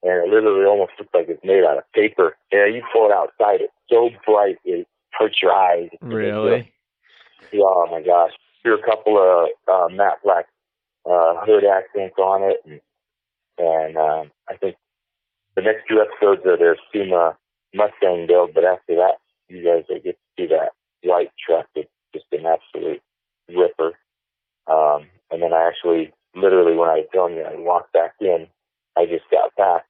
and it literally almost looks like it's made out of paper. Yeah, you pull it outside, it's so bright it hurts your eyes. Really? Yeah, oh my gosh. Threw a couple of matte black hood accents on it, and I think the next two episodes are their SEMA Mustang build, but after that, you guys will get to see that white truck. It's just an absolute ripper. And then I actually, literally, when I was telling you, I walked back in. I just got back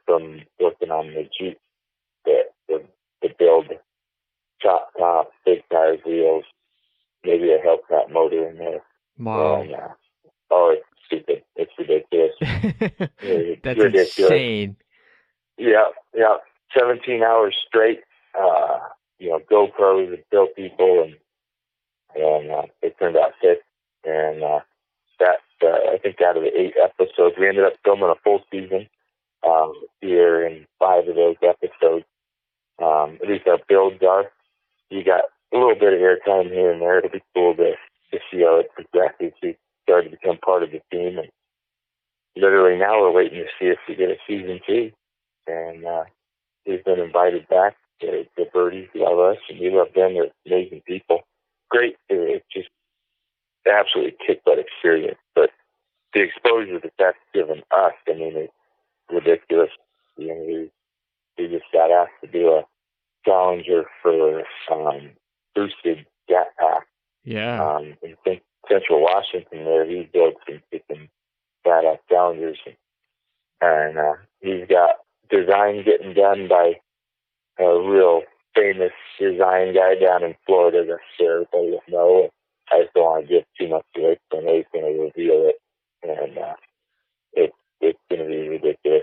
from working on the Jeep, the build, chop top, big tires, wheels, maybe a Hellcat motor in there. Wow. And, it's stupid. It's ridiculous. That's ridiculous. Insane. Yeah. 17 hours straight. You know, GoPros and kill people, and it turned out sick. And I think out of the 8 episodes, we ended up filming a full season here in 5 of those episodes. At least our builds are. You got a little bit of airtime here and there. It'll be cool to see how it progresses. We started to become part of the team, and literally now we're waiting to see if we get a season 2. And we've been invited back. The birdies love us, and we love them. They're amazing people. Great. It's just absolutely kick-butt experience. But the exposure that's given us, I mean, it's ridiculous. You know, we just got asked to do a Challenger for boosted gas pack. Yeah. In Central Washington there, he built some badass Challengers. And he's got design getting done by a real famous design guy down in Florida that everybody will know. I just don't want to give too much away, so I know he's going to reveal it. And it's going to be ridiculous.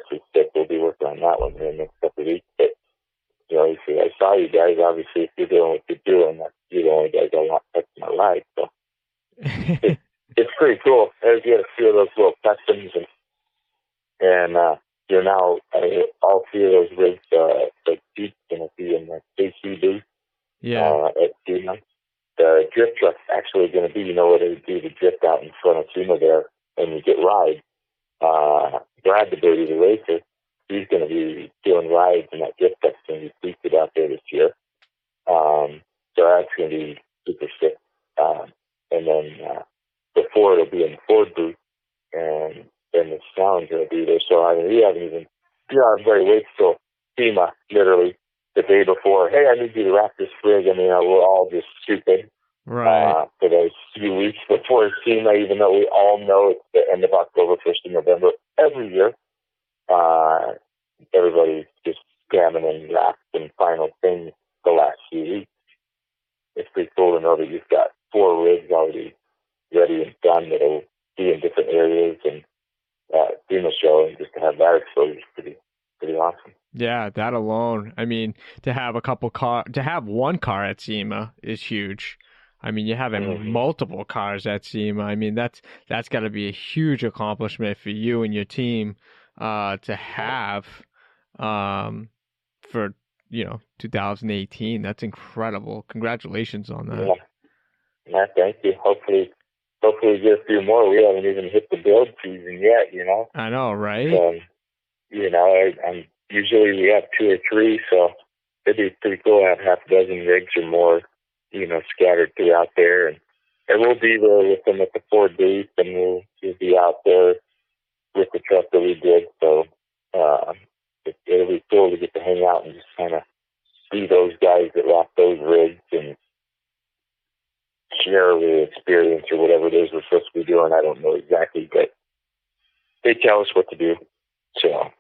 We'll be working on that one in the next couple of weeks. But, you know, I saw you guys, obviously, if you're doing what you're doing, you're the only guys I want touching my life. So it's pretty cool. As you get a few of those little customs, and you're now, all 3 of those rigs, like Jeep's going to be in the KC booth. Yeah. At SEMA. The drift truck's actually going to be, you know, where they do the drift out in front of SEMA there, and you get rides. Brad, the baby, the racer, he's going to be doing rides, and that drift truck's going to be featured out there this year. So that's going to be super sick. And then before it'll be in the Ford booth, and then the Challenger will be there. So I mean, everybody waits till SEMA literally to day before, hey, I need you to wrap this rig. I mean, we're all just stupid. Right. For those few weeks before SEMA, even though we all know it's the end of October, 1st of November every year, everybody's just cramming and wrapped and final things the last few weeks. It's pretty cool to know that you've got 4 rigs already ready and done that'll be in different areas and SEMA show, and just to have that exposure is pretty awesome. Yeah, that alone. I mean, to have one car at SEMA is huge. I mean, you're having multiple cars at SEMA. I mean, that's got to be a huge accomplishment for you and your team to have for 2018. That's incredible. Congratulations on that. Yeah, thank you. Hopefully we get a few more. We haven't even hit the build season yet. I know, right? I'm usually we have 2 or 3, so it'd be pretty cool to have half a dozen rigs or more, scattered throughout there. And we'll be there with them at the Ford booth, and we'll be out there with the truck that we did. So it'll be cool to get to hang out and just kind of see those guys that rock those rigs and share the experience or whatever it is we're supposed to be doing. I don't know exactly, but they tell us what to do. So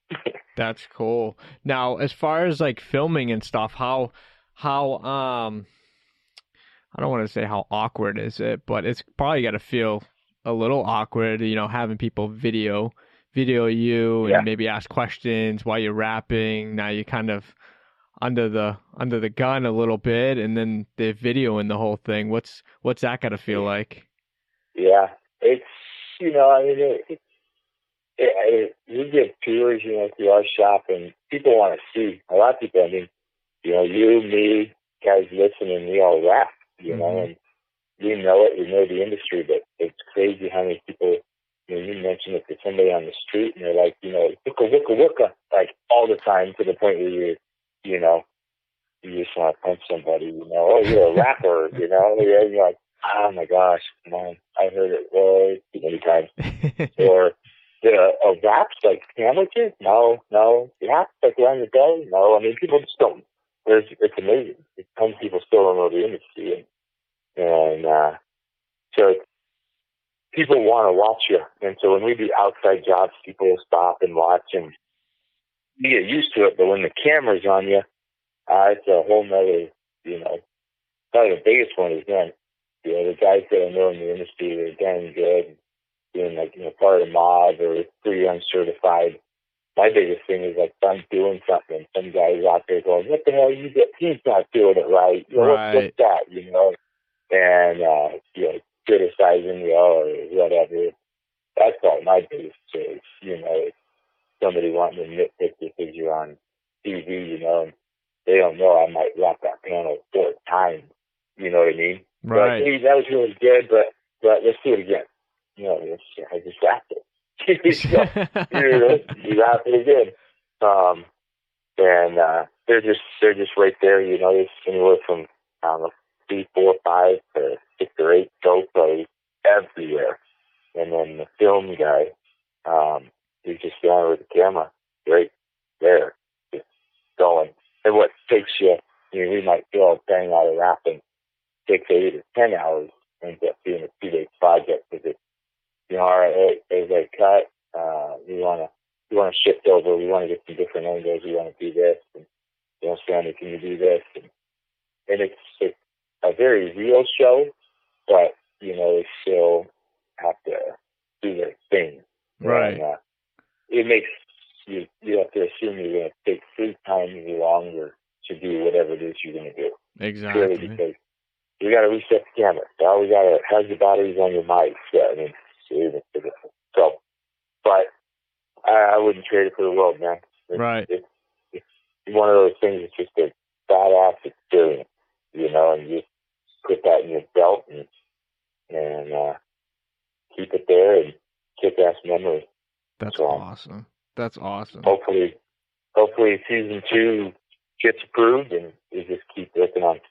that's cool. Now, as far as like filming and stuff, how I don't want to say how awkward is it, but it's probably got to feel a little awkward, having people video you and maybe ask questions while you're rapping. Now you're kind of under the gun a little bit, and then they're videoing the whole thing. What's that got to feel like? Yeah, it's we give tours, through our shop, and people want to see. A lot of people, I mean, you, me, guys listening, we all rap, and we know it. We know the industry, but it's crazy how many people. You mention it to somebody on the street, and they're like, wooka wooka wooka, like all the time, to the point where you just want to punch somebody. Oh, you're a rapper, you're like, oh my gosh, man, I heard it way too many times. Or a rap's like sandwiches? No. Rap's like around the day? No. I mean, people just don't. It's amazing. Some people still don't know the industry, and so people want to watch you. And so when we do outside jobs, people will stop and watch, and you get used to it. But when the camera's on you, it's a whole nother, probably the biggest one is then, the guys that I know in the industry, they're damn good, doing like, part of the mob or pretty uncertified. My biggest thing is like, I'm doing something. Some guys out there going, what the hell you get? He's not doing it right. What's that, And, criticizing you or whatever. That's all my biggest is, somebody wanting to nitpick you because you're on TV, and they don't know I might rock that panel 4 times. You know what I mean? Right. But, hey, that was really good, but let's do it again. I just rapped it. You rapped it again. And they're just right there. There's anywhere from 3, 4, 5 to 6 or 8 GoPros everywhere. And then the film guy, he's just down with the camera right there, just going. And what takes you, we might feel bang out of rapping 6, 8, or 10 hours, ends up being a 2-day project because it's, all right, there's a cut. We want to shift over. We want to get some different angles. We want to do this. And, Sammy, can you do this? And it's a very real show, but, they still have to do their thing. Right. And, it makes you have to assume you're going to take 3 times longer to do whatever it is you're going to do. Exactly. Purely because you got to reset the camera. Now we got to have your batteries on your mic. Yeah, I mean, so, but I wouldn't trade it for the world, man. It's one of those things. It's just a badass experience, and you just put that in your belt and keep it there and kick-ass memory. That's awesome. That's awesome. Hopefully season 2 gets approved, and we just keep working on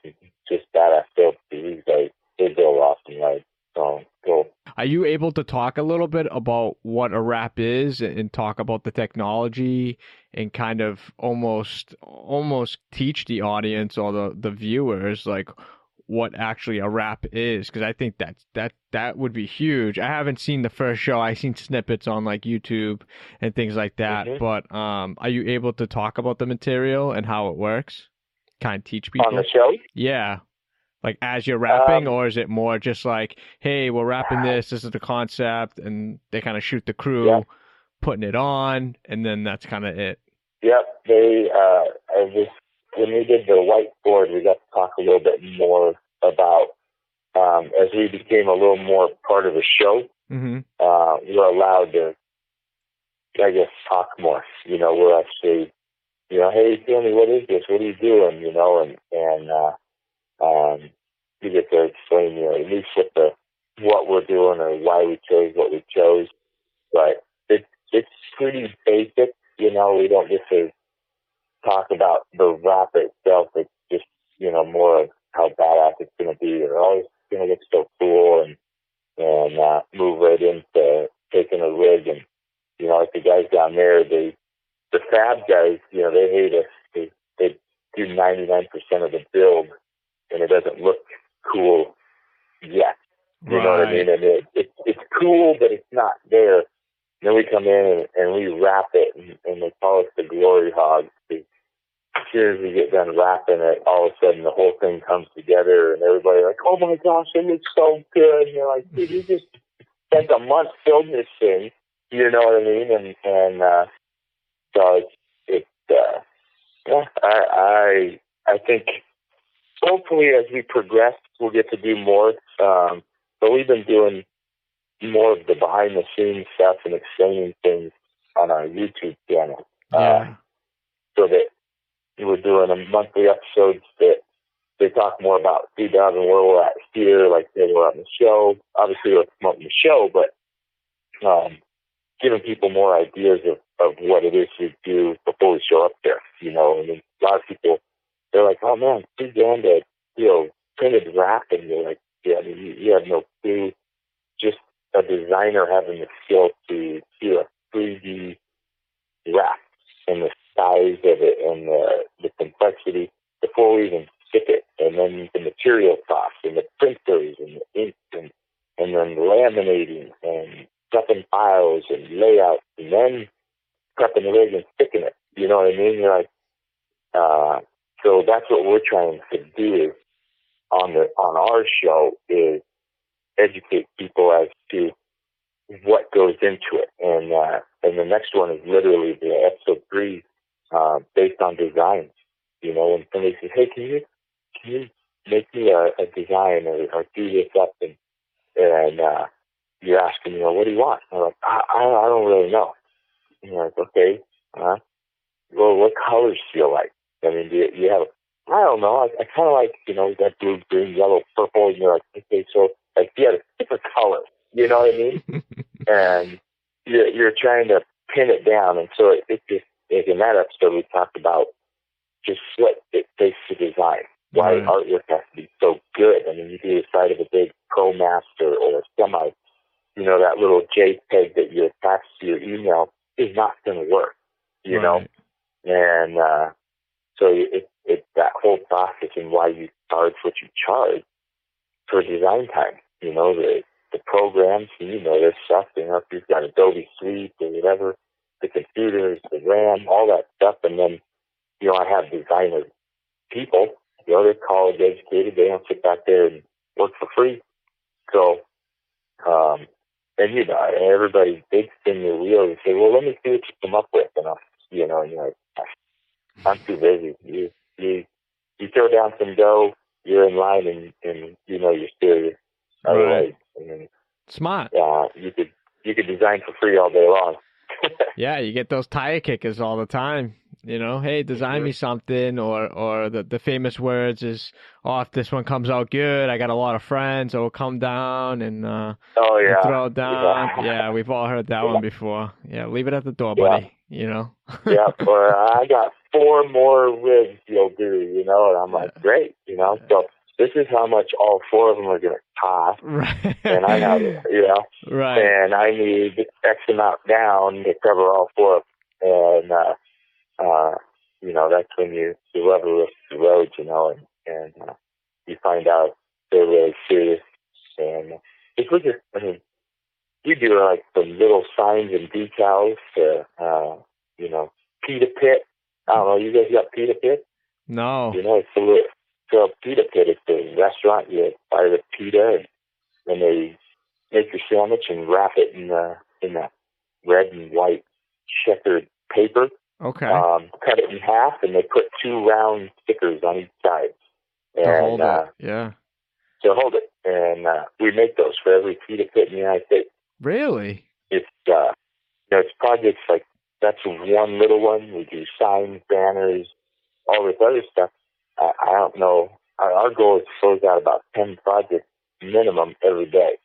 just badass builds. These guys, they build awesome, right? So cool. Are you able to talk a little bit about what a wrap is and talk about the technology and kind of almost teach the audience or the viewers like what actually a wrap is? Because I think that would be huge. I haven't seen the first show. I've seen snippets on like YouTube and things like that. Mm-hmm. But are you able to talk about the material and how it works? Kind of teach people On the show? Yeah. Like as you're rapping, or is it more just like, hey, we're rapping this is the concept, and they kind of shoot the crew, putting it on, and then that's kind of it? Yep. When we did the whiteboard, we got to talk a little bit more about, as we became a little more part of the show, Mm-hmm. we're allowed to, I guess, talk more. We're actually, hey, Sammy, what is this? What are you doing? You get to explain, at least what we're doing or why we chose what we chose. But it's pretty basic. We don't get to talk about the rap itself. It's just, more of how badass it's going to be, or oh, it's going to look so cool, and move right into taking a rig. And, like the guys down there, the fab guys, they hate us. They do 99% of the build, and it doesn't look cool yet. You know what I mean? And it's cool, but it's not there. Then we come in and we wrap it, and they call us the glory hogs. As soon as we get done wrapping it, all of a sudden the whole thing comes together, and everybody's like, "Oh my gosh, it looks so good!" And you're like, "Dude, you just spent a month filming this thing." You know what I mean? And so I think hopefully as we progress, we'll get to do more. But we've been doing more of the behind the scenes stuff and explaining things on our YouTube channel. So that we're doing a monthly episodes that they talk more about C-Dub and where we're at here, like they were on the show. Obviously, we're promoting the show, but giving people more ideas of what it is we do before we show up there. And a lot of people, they're like, "Oh man, please go into printed wrap," and they're like, "Yeah, I mean, you have no clue." Just a designer having the skill to do a 3D wrap and the size of it and the complexity before we even stick it, and then the material costs and the printers and the ink and then laminating and prepping files and layouts and then prepping the rig and sticking it. You know what I mean? You're like, so that's what we're trying to do on our show is educate people as to what goes into it. And the next one is literally the episode 3, based on designs. When somebody says, "Hey, can you make me a design or do this up?" And you're asking, "What do you want?" I'm like, I don't really know. And you're like, "Okay, well, what colors do you like? I mean, do you have, I don't know, I kind of like, that blue, green, yellow, purple." And you're like, "Okay, so like, you have a different color." You know what I mean? And you're trying to pin it down. And so it just, in that episode, we talked about just what it takes to design, why artwork has to be so good. I mean, you do the side of a big ProMaster or a Semi, that little JPEG that you attach to your email is not going to work, know? And so it's that whole process and why you charge what you charge for design time. The programs, there's stuff, if you've got Adobe Suite or whatever, the computers, the RAM, all that stuff. And then, I have designer people, they're college educated, they don't sit back there and work for free. So, and everybody, they spin their wheels and say, "Well, let me see what you come up with." And and you're like, "I'm too busy." You throw down some dough, you're in line, and you're serious. Otherwise, smart. You could design for free all day long. Yeah, you get those tire kickers all the time. Hey, design me something, or the famous words is, "Oh, if this one comes out good, I got a lot of friends, so we'll come down and and throw it down." Yeah, we've all heard that one before. Yeah, leave it at the door, buddy. Yeah, or I got 4 more rigs you'll do. And I'm like, great. So this is how much all 4 of them are going to cost. Right. And I have, Right. and I need X amount down to cover all 4 of them. And, that's when you level up the road, and you find out they're really serious. And if we do like some little signs and decals to, Pita Pit. I don't know, you guys got Pita Pit? No. It's a little, so Pita Pit, it's a restaurant. You buy the pita and they make your sandwich and wrap it in that red and white checkered paper. Okay. Cut it in half, and they put 2 round stickers on each side. And, to hold it, yeah. To hold it. And we make those for every Pita Pit in the United States. Really? It's, it's projects like, that's one little one. We do signs, banners, all this other stuff. I don't know. Our goal is to close out about 10 projects minimum every day.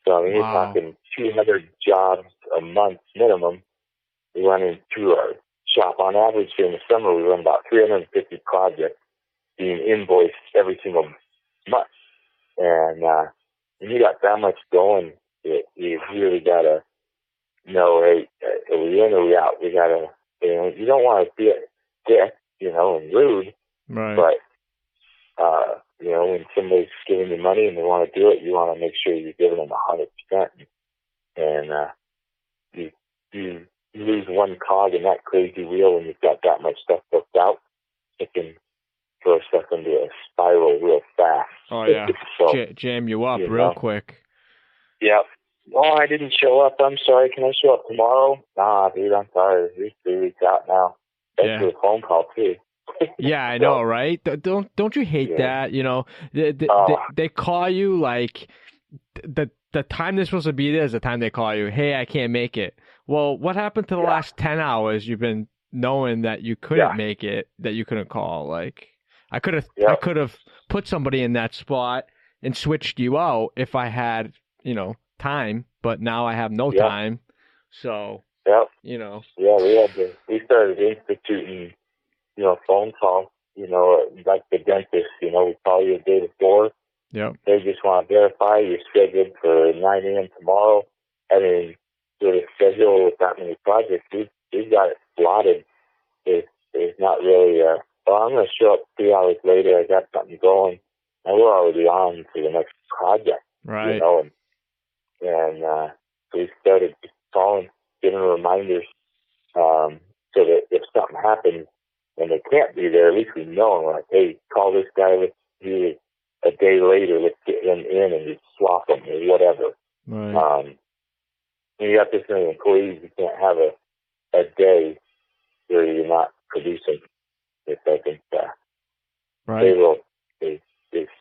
So, you're talking 200 jobs a month minimum running through our shop. On average, during the summer, we run about 350 projects being invoiced every single month. And when you got that much going, you really got to know, hey, are we in or are we out? We got to, you don't want to be a dick, and rude. Right. But, when somebody's giving you money and they want to do it, you want to make sure you're giving them 100%. And you lose one cog in that crazy wheel when you've got that much stuff booked out. It can throw stuff into a spiral real fast. Oh, yeah. So, jam you up real quick. Yep. Oh, I didn't show up. I'm sorry. Can I show up tomorrow? Nah, dude, I'm sorry. You're 3 weeks out now. Thanks for the phone call, too. Yeah, I know, right? Don't you hate that? They call you like the time they're supposed to be there is the time they call you. Hey, I can't make it. Well, what happened to the last 10 hours you've been knowing that you couldn't make it, that you couldn't call? Like, I could have put somebody in that spot and switched you out if I had, time, but now I have no time. So, we started instituting, phone calls, like the dentist, we call you a day before. Yep. They just want to verify you're scheduled for 9 a.m. tomorrow. I mean, with a schedule with that many projects, we've got it slotted. It's not really, I'm going to show up 3 hours later. I got something going, and we're already on to the next project. Right. And we started just calling, giving reminders, so that if something happens and they can't be there, at least we know. And we're like, hey, call this guy. Let's do it a day later. Let's get him in and just swap him or whatever. Right. When you got this many employees, you can't have a day where you're not producing. I think payroll is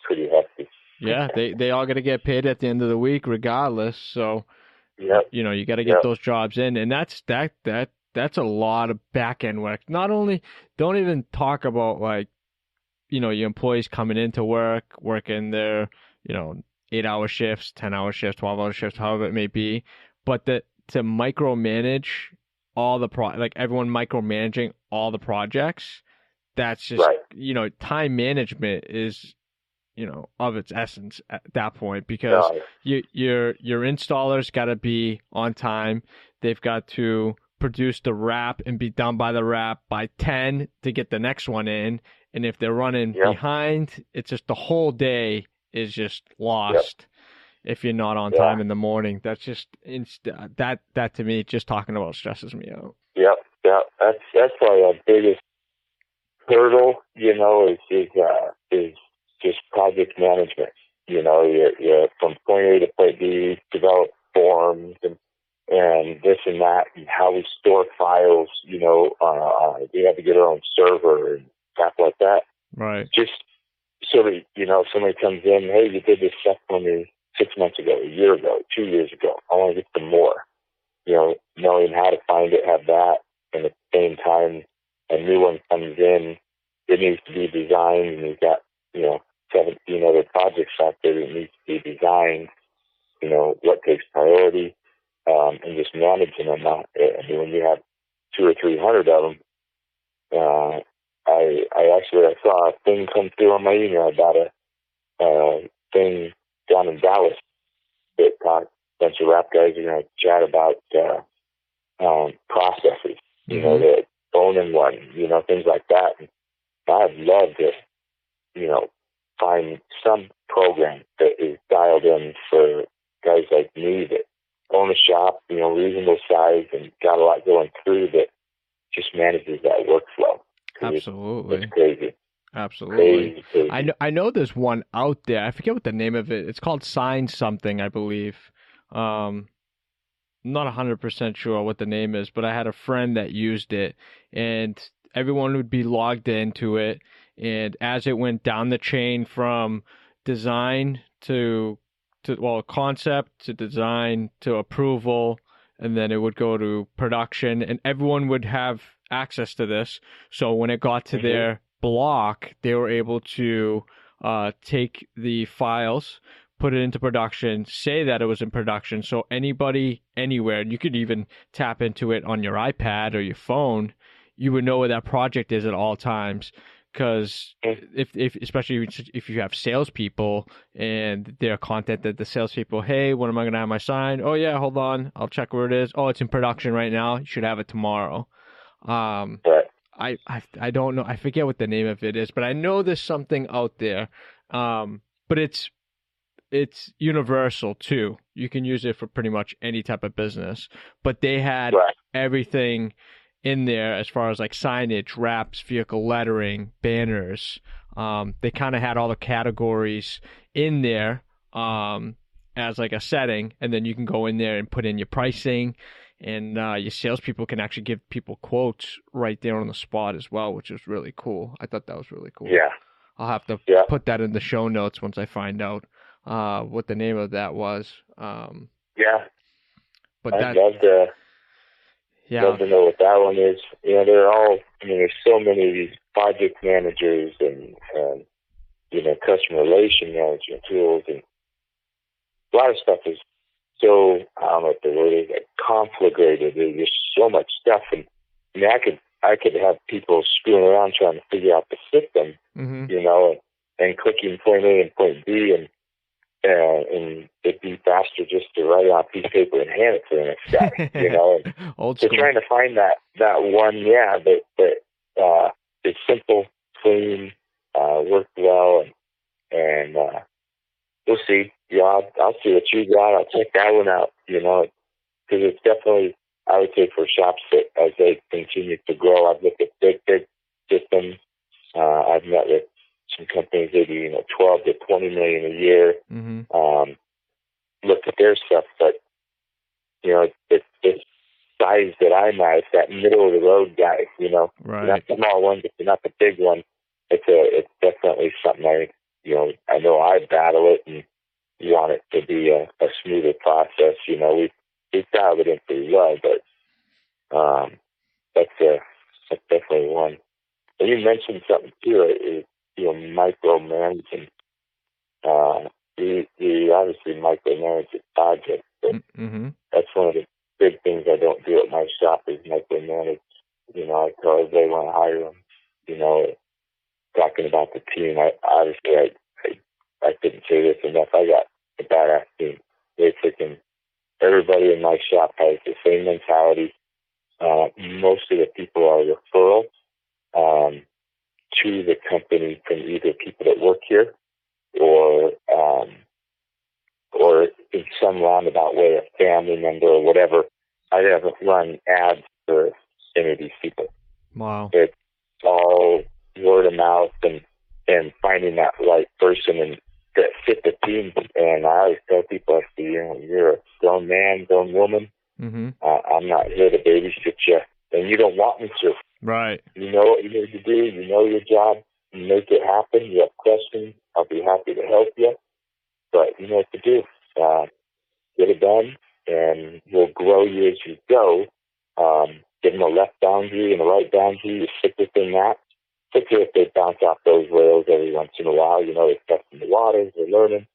pretty hefty. Yeah, they all got to get paid at the end of the week regardless. So, you got to get those jobs in, and that's a lot of back end work. Not only, don't even talk about like, your employees coming into work, working their, 8-hour shifts, 10-hour shifts, 12-hour shifts, however it may be, but to micromanage all the everyone micromanaging all the projects. That's just, time management is, of its essence at that point, because your installers got to be on time. They've got to produce the wrap and be done by the wrap by 10 to get the next one in. And if they're running behind, it's just the whole day is just lost if you're not on time in the morning. That's just that to me, just talking about stresses me out. Yep. That's probably our biggest hurdle, is just project management. You're from point A to point B, develop forms and this and that, and how we store files. We have to get our own server and stuff like that. Right. Just so that, somebody comes in, hey, you did this stuff for me 6 months ago, a year ago, 2 years ago. I want to get some more. Knowing how to find it, have that, and at the same time, a new one comes in, it needs to be designed, and you've got, 17 other projects out there that needs to be designed, what takes priority, and just managing them. When you have 200 or 300 of them, I saw a thing come through on my email about thing down in Dallas that a bunch of rap guys are going to chat about processes, you know, the owning one, you know, things like that. And I'd love to, you know, find some program that is dialed in for guys like me that own a shop, you know, reasonable size and got a lot going through that just manages that workflow. Absolutely. It's crazy. Absolutely. Crazy. I know there's one out there. I forget what the name of it. It's called Sign something, I believe. I'm not 100% sure what the name is, but I had a friend that used it, and everyone would be logged into it. And as it went down the chain from design to concept to design to approval, and then it would go to production, and everyone would have access to this. So when it got to their block, they were able to take the files, put it into production, say that it was in production. So anybody, anywhere, and you could even tap into it on your iPad or your phone, you would know where that project is at all times. Because if especially if you have salespeople and they're contacted the salespeople, hey, when am I going to have my sign? Oh yeah, hold on, I'll check where it is. Oh, it's in production right now. You should have it tomorrow. I don't know. I forget what the name of it is, but I know there's something out there. But it's universal too. You can use it for pretty much any type of business. But they had everything in there as far as like signage, wraps, vehicle lettering, banners. They kind of had all the categories in there as like a setting, and then you can go in there and put in your pricing, and your salespeople can actually give people quotes right there on the spot as well, which is really cool. I thought that was really cool. Yeah. I'll have to put that in the show notes once I find out what the name of that was. But I'd love to. Love to know what that one is. You know, they're all. I mean, there's so many of these project managers and you know, customer relation management tools, and a lot of stuff is so, I don't know what the word is, like conflagrated. There's just so much stuff, and I mean, I could have people screwing around trying to figure out the system, you know, and clicking point A and point B, and it'd be faster just to write it on a piece of paper and hand it to the next guy, you know. And old school. So trying to find that one, that it's simple, clean, worked well, and we'll see. Yeah, I'll see what you got. I'll check that one out, you know, because it's definitely, I would say, for shops that as they continue to grow, I've looked at big systems. I've met with some companies that do, you know, 12 to 20 million a year. Look at their stuff, but you know, it's size that I'm at. It's that middle of the road guy, you know. You're not the small one, but you're not the big one. It's definitely something I know I battle it and want it to be a smoother process. You know, we've dialed it in pretty well, but that's definitely one. And you mentioned something too, is, you know, micromanaging. We obviously micromanage the project, but that's one of the big things I don't do at my shop is micromanage. You know, I tell everybody when I hire them, you know, talking about the team, I couldn't say this enough. I got a badass team. They're freaking, everybody in my shop has the same mentality. Most of the people are referral to the company from either people that work here or in some roundabout way, a family member or whatever. I haven't run ads for any of these people. Wow. It's all word of mouth and finding that right person and that fit the team. And I always tell people, I say, you know, you're a grown man, grown woman. I'm not here to babysit you, and you don't want me to. Right. You know what you need to do. You know your job. You make it happen. You have questions, I'll be happy to help you. But you know what to do. Get it done, and we'll grow you as you go. Give them a left boundary and a right boundary. You stick within that. It's okay if they bounce off those rails every once in a while. You know, they're testing the waters, they're learning.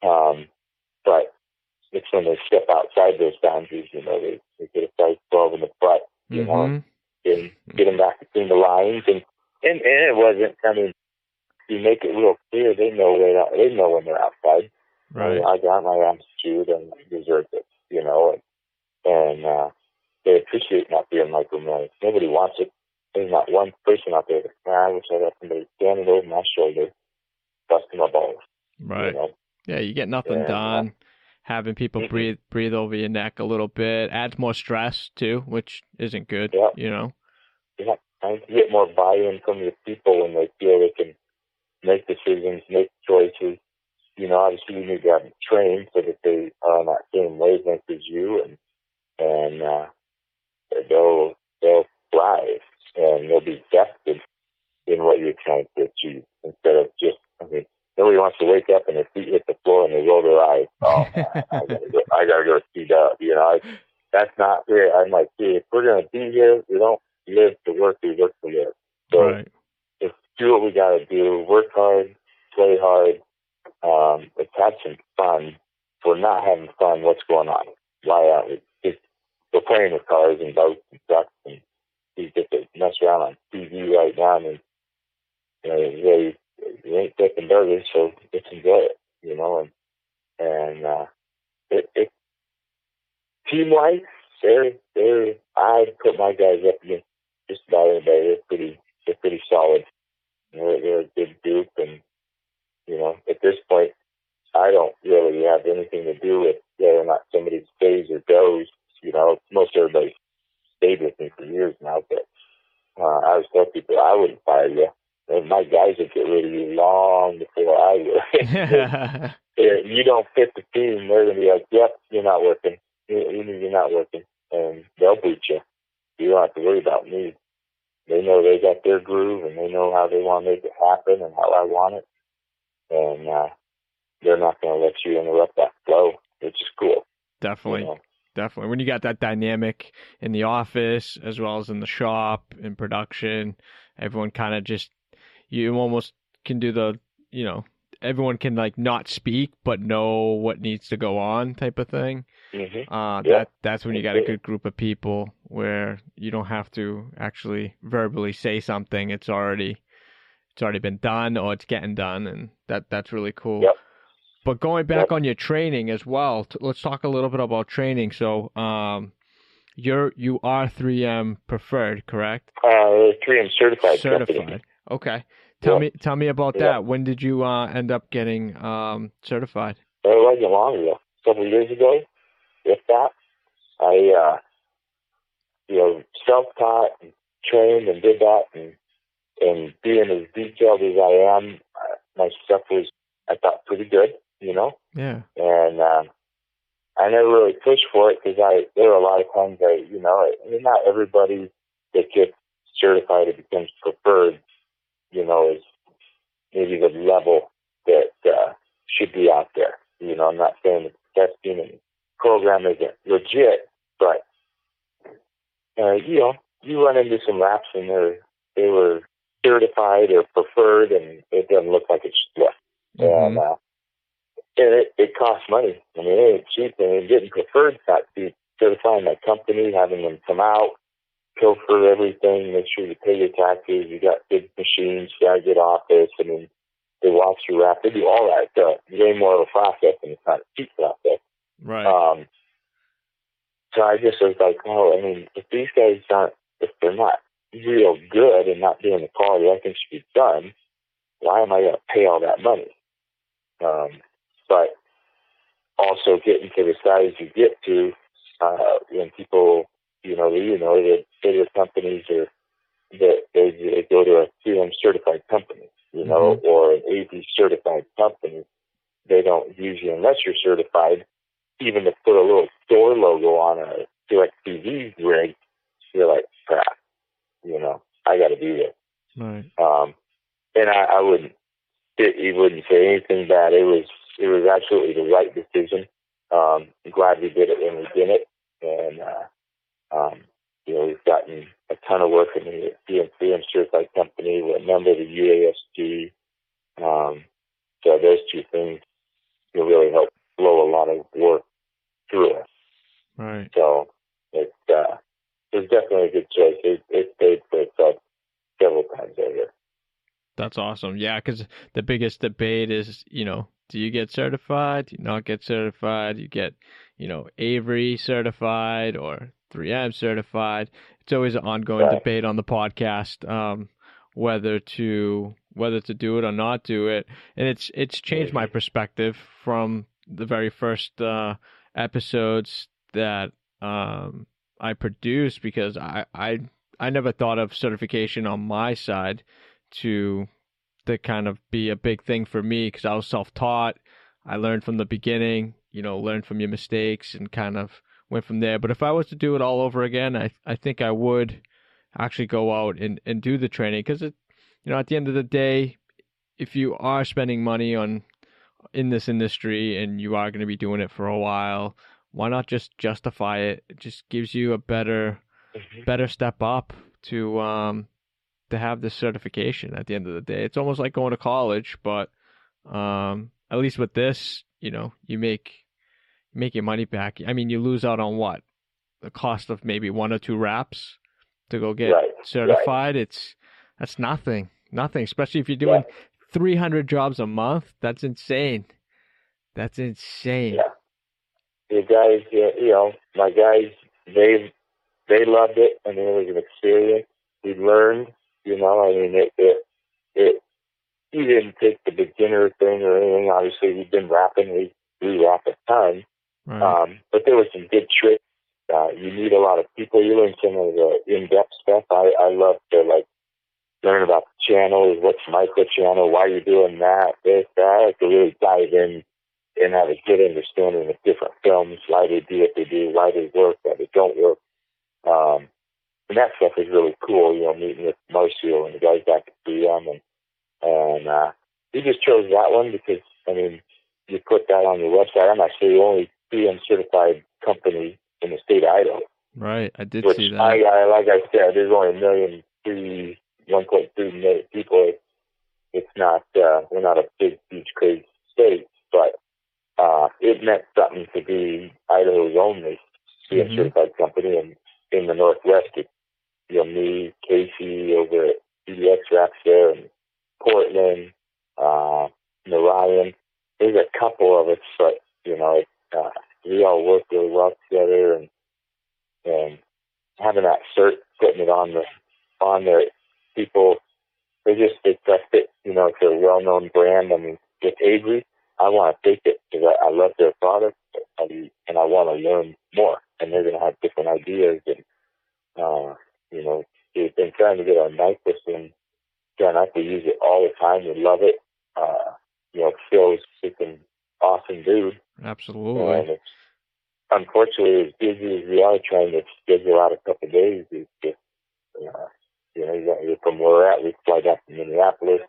But it's when they step outside those boundaries, you know, they get a size 12 in the butt, you know, and get them back between the lines. And it wasn't, I mean, you make it real clear, they know when they're outside. Right. I got my amplitude and I deserve it, and they appreciate not being micromanaged. Nobody wants it. There's not one person out there that, I wish I had somebody standing over my shoulder, busting my balls. Right. Yeah, you get nothing done. Having people breathe over your neck a little bit adds more stress too, which isn't good. Yeah. Yeah. Trying to get more buy-in from the people when they feel they can make decisions, make choices. Obviously you need to have them trained so that they are on that same wavelength as you, and they'll thrive and they'll be vested in what you're trying to achieve instead of just, nobody wants to wake up and their feet hit the floor and they roll their eyes. Oh, I gotta go speed up. That's not fair. I'm like, hey, if we're going to be here, we don't live to work, we work to live. So right. Just do what we got to do, work hard, play hard, let's have some fun. If we're not having fun, what's going on? Why aren't we? We're playing with cars and boats and trucks, and you get to mess around on TV right now, and you ain't taking burgers, so let's enjoy it, it team life. I put my guys up against just about anybody. They're pretty solid. They're a good group, and at this point, I don't really have anything to do with whether or not somebody stays or goes. Most everybody stayed with me for years now, but I was telling people I wouldn't fire you. And my guys would get rid of you long before I would. You don't fit the team, they're going to be like, yep, you're not working. You're not working. And they'll boot you. You don't have to worry about me. They know they got their groove, and they know how they want to make it happen and how I want it. And they're not going to let you interrupt that flow, which is cool. Definitely. Definitely. When you got that dynamic in the office as well as in the shop, in production, everyone kind of just, you almost can do everyone can not speak but know what needs to go on type of thing. That's when you got a good group of people where you don't have to actually verbally say something. It's already been done, or it's getting done, and that's really cool. Yep. But going back on your training as well, let's talk a little bit about training. So, you are 3M preferred, correct? 3M certified. Certified. Okay. Tell me about that. When did you end up getting certified? It wasn't long ago. A couple of years ago. If that, I self-taught and trained and did that, and being as detailed as I am, my stuff was, I thought, pretty good. Yeah. And I never really pushed for it because there were a lot of times not everybody that gets certified or becomes preferred, is maybe the level that should be out there. I'm not saying that the testing and program isn't legit, but you run into some laps and they were certified or preferred, and it doesn't look like it's split. Mm-hmm. And it costs money. I mean, it ain't cheap. And getting preferred not cheap. Certifying that company, having them come out, pilfer everything, make sure you pay your taxes. You got big machines, you got a good office. I mean, they watch you wrap. They do all that. It's way more of a process, and it's not a cheap process. Right. So I just was like, if these guys if they're not real good and not doing the quality I think should be done, why am I going to pay all that money? But also getting to the size you get to, when people, that bigger companies or that they go to a CM certified company, or an AP certified company, they don't use you unless you're certified. Even to put a little store logo on a direct TV rig, you're like, crap, I got to do this. Right. And I wouldn't. He wouldn't say anything bad. It was absolutely the right decision. I'm glad we did it when we did it, and we've gotten a ton of work in the CNC and certified company. We're a member of the UASG. So those two things really help flow a lot of work through us. Right. So it was definitely a good choice. It paid for itself several times over. That's awesome. Yeah, because the biggest debate is, do you get certified? Do you not get certified? You get, Avery certified or 3M certified. It's always an ongoing Right. debate on the podcast, whether to do it or not do it. And it's changed my perspective from the very first episodes that I produced, because I never thought of certification on my side to kind of be a big thing for me, because I was self-taught. I learned from the beginning, learned from your mistakes and kind of went from there. But if I was to do it all over again, I think I would actually go out and do the training, because at the end of the day, if you are spending money in this industry and you are going to be doing it for a while, why not just justify it? It just gives you a better step up to have this certification at the end of the day. It's almost like going to college, but at least with this, you make your money back. I mean, you lose out on what? The cost of maybe 1 or 2 wraps to go get certified. Right. That's nothing, especially if you're doing 300 jobs a month. That's insane. Yeah. The guys, my guys, they loved it. I mean, it was an experience. We learned, I mean, it he didn't take the beginner thing or anything. Obviously, we've been rapping. We rap a ton. Right. But there were some good tricks. You meet a lot of people. You learn some of the in-depth stuff. I love to, learn about the channels, what's micro channel, why you're doing that, this, that. I like to really dive in and have a good understanding of different films, why they do what they do, why they work, why they don't work. And that stuff is really cool, meeting with Marcio and the guys back at 3M. And we just chose that one because, I mean, you put that on your website. I'm actually the only 3M certified company in the state of Idaho. Right, I did Which see that. Like I said, there's only 1.3 million people. It's not, we're not a big, huge, crazy state, but it meant something to be Idaho's only 3M certified company. And in the Northwest, it's, me, Casey over at CDX Racks there, and Portland, Narayan. There's a couple of us, but, we all work really well together, and having that cert, putting it on there, people, they trust it. It's a well-known brand. I mean, with Avery, I want to take it because I love their product, and I want to learn more. And they're going to have different ideas. And, we've been trying to get our Nyquist and trying not to use it all the time. We love it. Phil's freaking awesome dude. Absolutely. And it's, unfortunately, as busy as we are trying to schedule out a couple of days, it's just, from where we're at, we fly back to Minneapolis.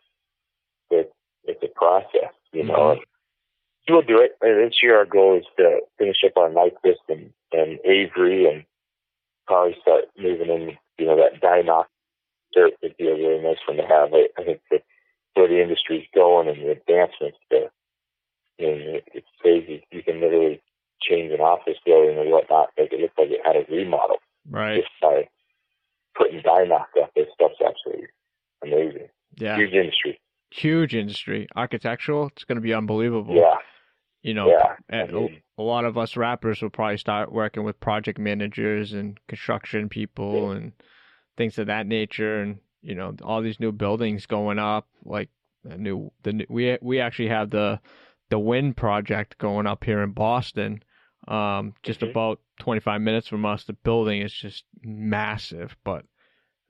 It's a process, We'll do it. And this year our goal is to finish up our Nyquist and Avery, and probably start moving in, that Dynoc dirt would be a really nice one to have. I think that where the industry's going and the advancements there, it's crazy. You can literally change an office building and whatnot, make it look like it had a remodel. Right. Just by putting Dynoc up. This stuff's absolutely amazing. Yeah. Huge industry. Architectural, it's going to be unbelievable. Yeah. A lot of us rappers will probably start working with project managers and construction people and things of that nature. And, all these new buildings going up, like we actually have the Wind project going up here in Boston. Just about 25 minutes from us. The building is just massive, but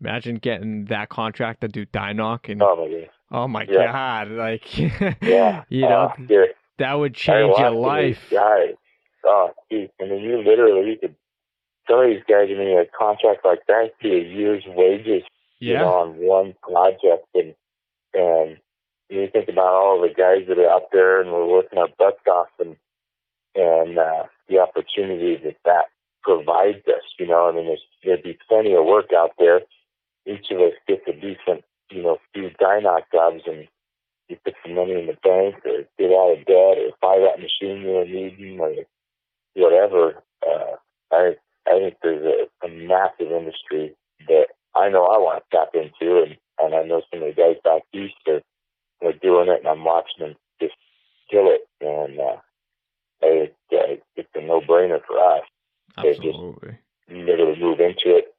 imagine getting that contract to do Dynoc and oh my God, like that would change your life. Guys. Geez. I mean, you could, some of these guys, a contract like that could be a year's wages, on one project. And you think about all the guys that are out there and we're working our butts off, and the opportunity that provides us, there'd be plenty of work out there. Each of us gets a decent, few Dynoc jobs, and you put some money in the bank or get out of debt or buy that machine you're needing or whatever. I think there's a massive industry that I know I want to tap into, and I know some of the guys back east are it's a no-brainer for us. Absolutely. To just literally move into it,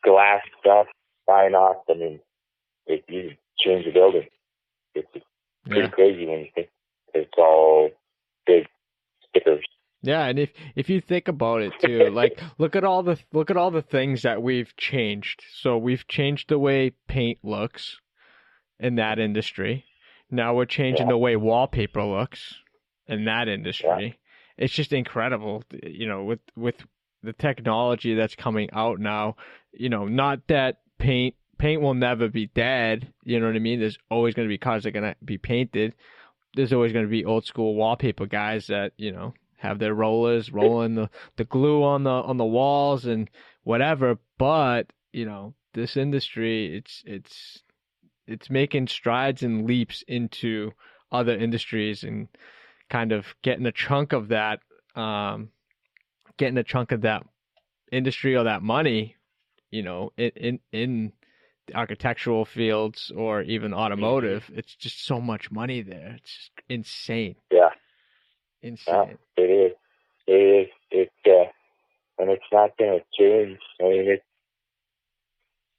glass stuff, sign off. I mean, you change the building. It's pretty crazy when you think it's all big stickers. Yeah, and if you think about it too, like look at all the things that we've changed. So we've changed the way paint looks in that industry. Now we're changing the way wallpaper looks in that industry. Yeah. It's just incredible, with the technology that's coming out now. Not that paint will never be dead. You know what I mean? There's always going to be cars that are going to be painted. There's always going to be old school wallpaper guys that, have their rollers rolling the glue on the walls and whatever. But, this industry, it's making strides and leaps into other industries and kind of getting a chunk of that industry or that money, in the architectural fields or even automotive. It's just so much money there. It's just insane. Yeah. Insane. Yeah, it is. And it's not going to change. I mean,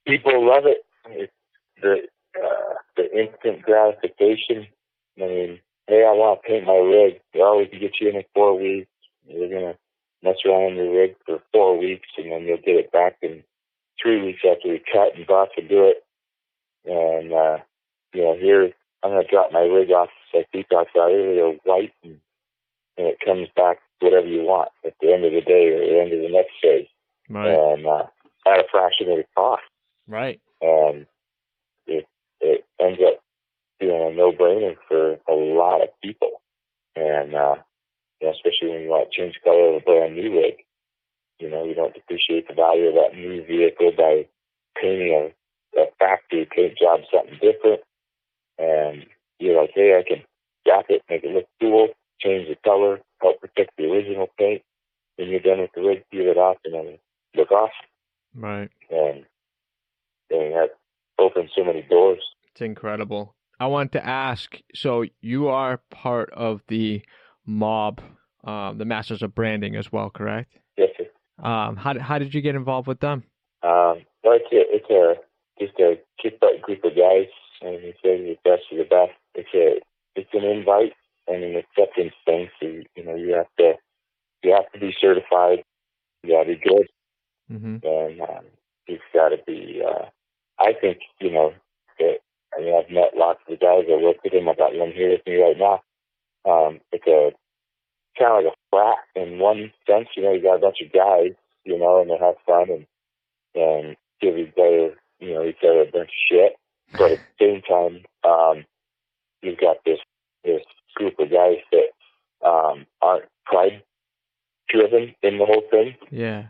people love it. It's the instant gratification. I mean, hey, I want to paint my rig. Well, we can get you in 4 weeks. You're going to mess around in your rig for 4 weeks, and then you'll get it back in 3 weeks after we cut and buff and do it. And, here, I'm going to drop my rig off, like we talked about earlier, white, and it comes back whatever you want at the end of the day or the end of the next day. Right. And at a fraction of the cost. Right. And it ends up being a no-brainer for a lot of people. And, especially when you want to change color of a brand new rig. You don't depreciate the value of that new vehicle by painting a factory paint job something different. And you're like, hey, I can wrap it, make it look cool, change the color, help protect the original paint. When you're done with the rig, peel it off, and then look awesome. Right. And that opens so many doors. It's incredible. I want to ask, so you are part of the MOB, the Masters of Branding as well, correct? Yes, sir. How did you get involved with them? Well, it's just a kick-butt group of guys, and he says the best of the best. It's an invite and an acceptance thing. So you have to be certified. You got to be good, and you've got to be. I think I've met lots of the guys. I work with them. I got one here with me right now. It's a kind of like a frat in one sense. You got a bunch of guys, and they have fun and give each other a bunch of shit. But at the same time, you've got this group of guys that aren't pride driven in the whole thing. Yeah.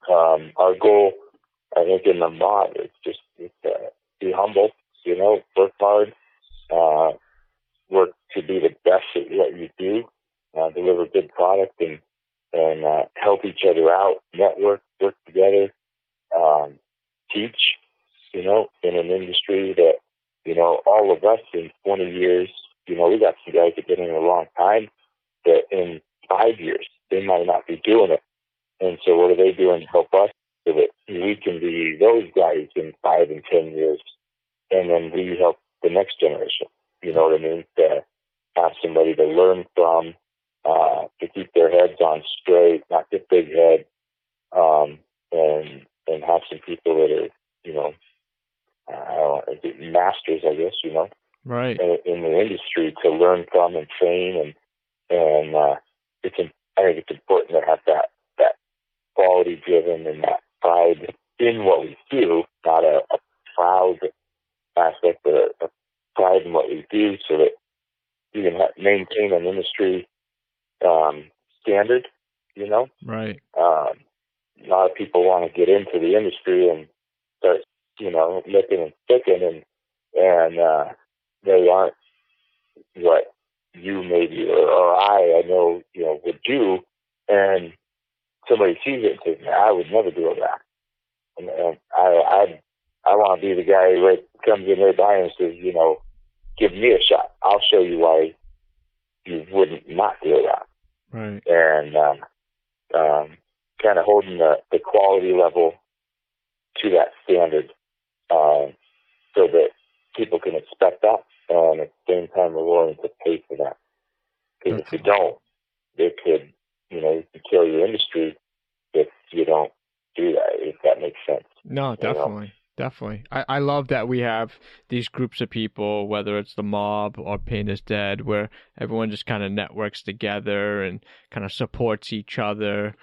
Our goal, I think, in the mod is just be humble. Work hard, work to be the best at what you do, deliver good product, and help each other out, network, work together, teach. In an industry that all of us in 20 years, we got some guys that have been in a long time that in 5 years they might not be doing it. And so what are they doing to help us so that we can be those guys in 5 and 10 years, and then we help the next generation? You know what I mean? To have somebody to learn from, to keep their heads on straight, not get big head, and have some people that are, masters, I guess, right, in the industry to learn from and train, and I think it's important to have that quality driven and that pride in what we do, not a proud aspect, but a pride in what we do, so that you can maintain an industry standard. right. A lot of people want to get into the industry and start, licking and sticking, and they aren't what you maybe or I know, would do. And somebody sees it and says, I would never do that. And I want to be the guy who comes in right by and says, give me a shot. I'll show you why you wouldn't not do that. Right. and kind of holding the quality level to that standard, so that people can expect that, and at the same time we're willing to pay for that. Because if you don't, it could, you can kill your industry if you don't do that, if that makes sense. No, definitely. Definitely. I love that we have these groups of people, whether it's the mob or Pain is Dead, where everyone just kind of networks together and kind of supports each other.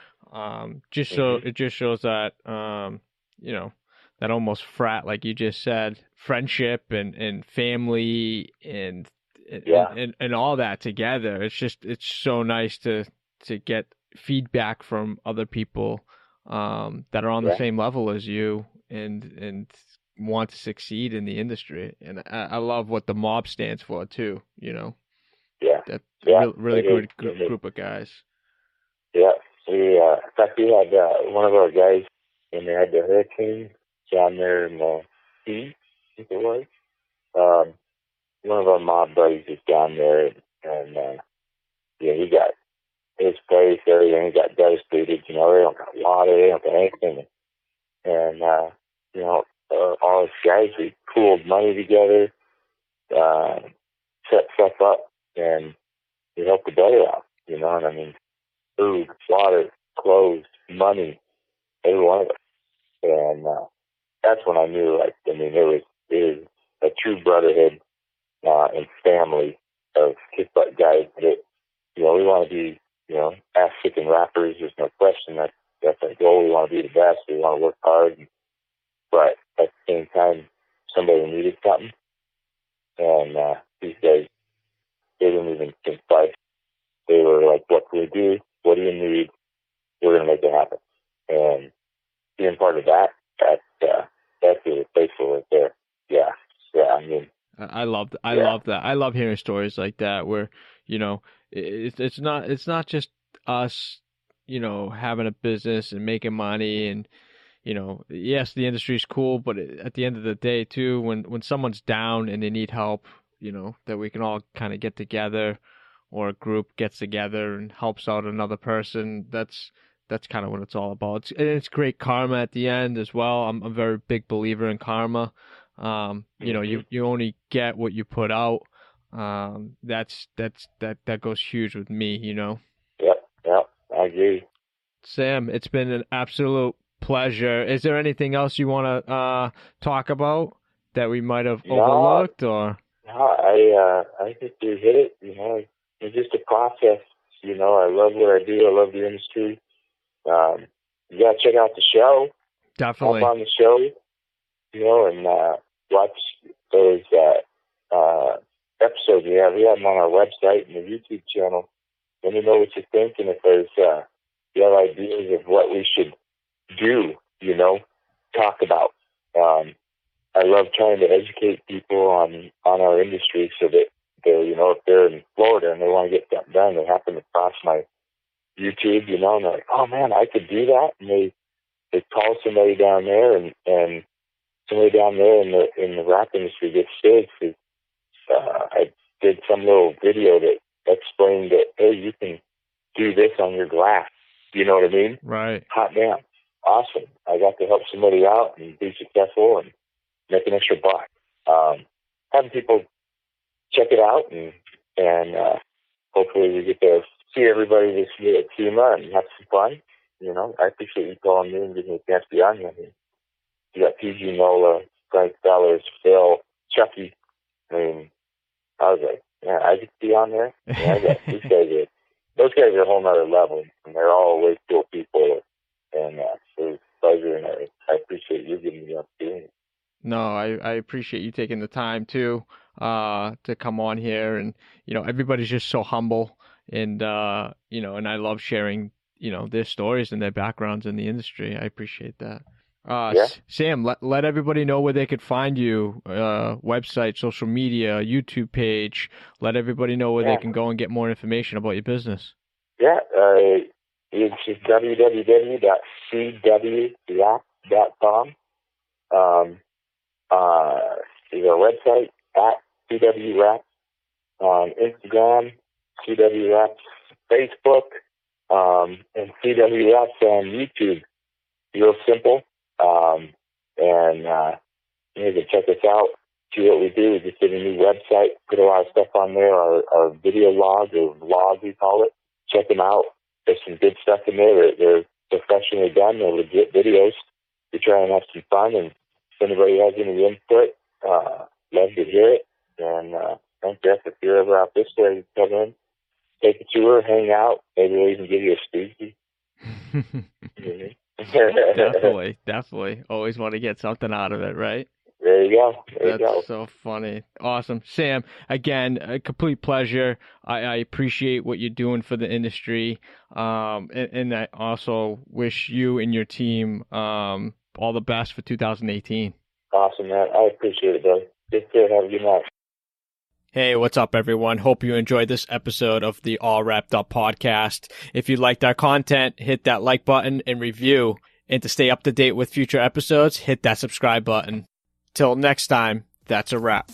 Just so it just shows that, that almost frat, like you just said, friendship and family and all that together. It's so nice to get feedback from other people that are on the same level as you and want to succeed in the industry. And I love what the mob stands for too. That's really good group of guys. Yeah, in fact, we had one of our guys when they had the hurricane down there in the sea, I think it was. One of our mob buddies is down there, and he got his place, everything. He got devastated. They don't got water, they don't got anything. And all his guys, we pooled money together, set stuff up, and we helped the brother out. And I mean, food, water, clothes, money, every one of us. And that's when I knew, it was a true brotherhood and family of kick-butt guys that, we want to be, ass-kicking rappers. There's no question. That's our goal. We want to be the best. We want to work hard. But at the same time, somebody needed something. And these guys, they didn't even think twice. They were like, what can we do? What do you need? We're going to make it happen. And being part of that, that's really faithful right there. Yeah. I mean, I love that. I love hearing stories like that where, it's not just us, having a business and making money and, yes, the industry is cool, but at the end of the day too, when someone's down and they need help, that we can all kind of get together, or a group gets together and helps out another person. That's kind of what it's all about. It's great karma at the end as well. I'm a very big believer in karma. You only get what you put out. That goes huge with me, Yep, I agree. Sam, it's been an absolute pleasure. Is there anything else you want to talk about that we might have overlooked, or? No, I think you hit it. It's just a process. I love what I do. I love the industry. You gotta check out the show. Definitely. Hop on the show, and watch those episodes we have. We have them on our website and the YouTube channel. Let me know what you think, and if you have ideas of what we should do, talk about. I love trying to educate people on our industry so that if they're in Florida and they want to get something done, they happen to cross my YouTube, and they're like, oh man, I could do that. And they call somebody down there, and somebody down there in the rap industry gets sick. I did some little video that explained that, hey, you can do this on your glass. You know what I mean? Right. Hot damn. Awesome. I got to help somebody out and be successful and make an extra buck. Having people check it out, and hopefully we get to see everybody this year at SEMA and have some fun. I appreciate you calling me and giving me a chance to be on here. You got PG Nola, Frank Sellers, Phil, Chucky. I mean, I was like, man, I could be on there. Those guys are a whole nother level, and they're all way cool people. And it was a pleasure, and I appreciate you giving me the opportunity. No, I appreciate you taking the time too, to come on here, and everybody's just so humble, and and I love sharing their stories and their backgrounds in the industry. I appreciate that. Sam, let everybody know where they could find you, website, social media, YouTube page. Let everybody know where they can go and get more information about your business. Yeah, it's just www.cwrap.com. Is our website at CWRap, on Instagram, CWRap, Facebook, And CW Reps on YouTube. Real simple. You can check us out, see what we do. We just did a new website, put a lot of stuff on there, our video logs, or vlogs we call it. Check them out. There's some good stuff in there. They're professionally done. They're legit videos. We try and have some fun, and if anybody has any input, love to hear it. And don't guess if you're ever out this way, come in, take a tour, hang out. Maybe we'll even give you a speakeasy. Definitely. Always want to get something out of it, right? There you go. That's so funny. Awesome. Sam, again, a complete pleasure. I appreciate what you're doing for the industry. And I also wish you and your team all the best for 2018. Awesome, man. I appreciate it, brother. Take care. Have a good night. Hey, what's up, everyone? Hope you enjoyed this episode of the All Wrapped Up podcast. If you liked our content, hit that like button and review. And to stay up to date with future episodes, hit that subscribe button. Till next time, that's a wrap.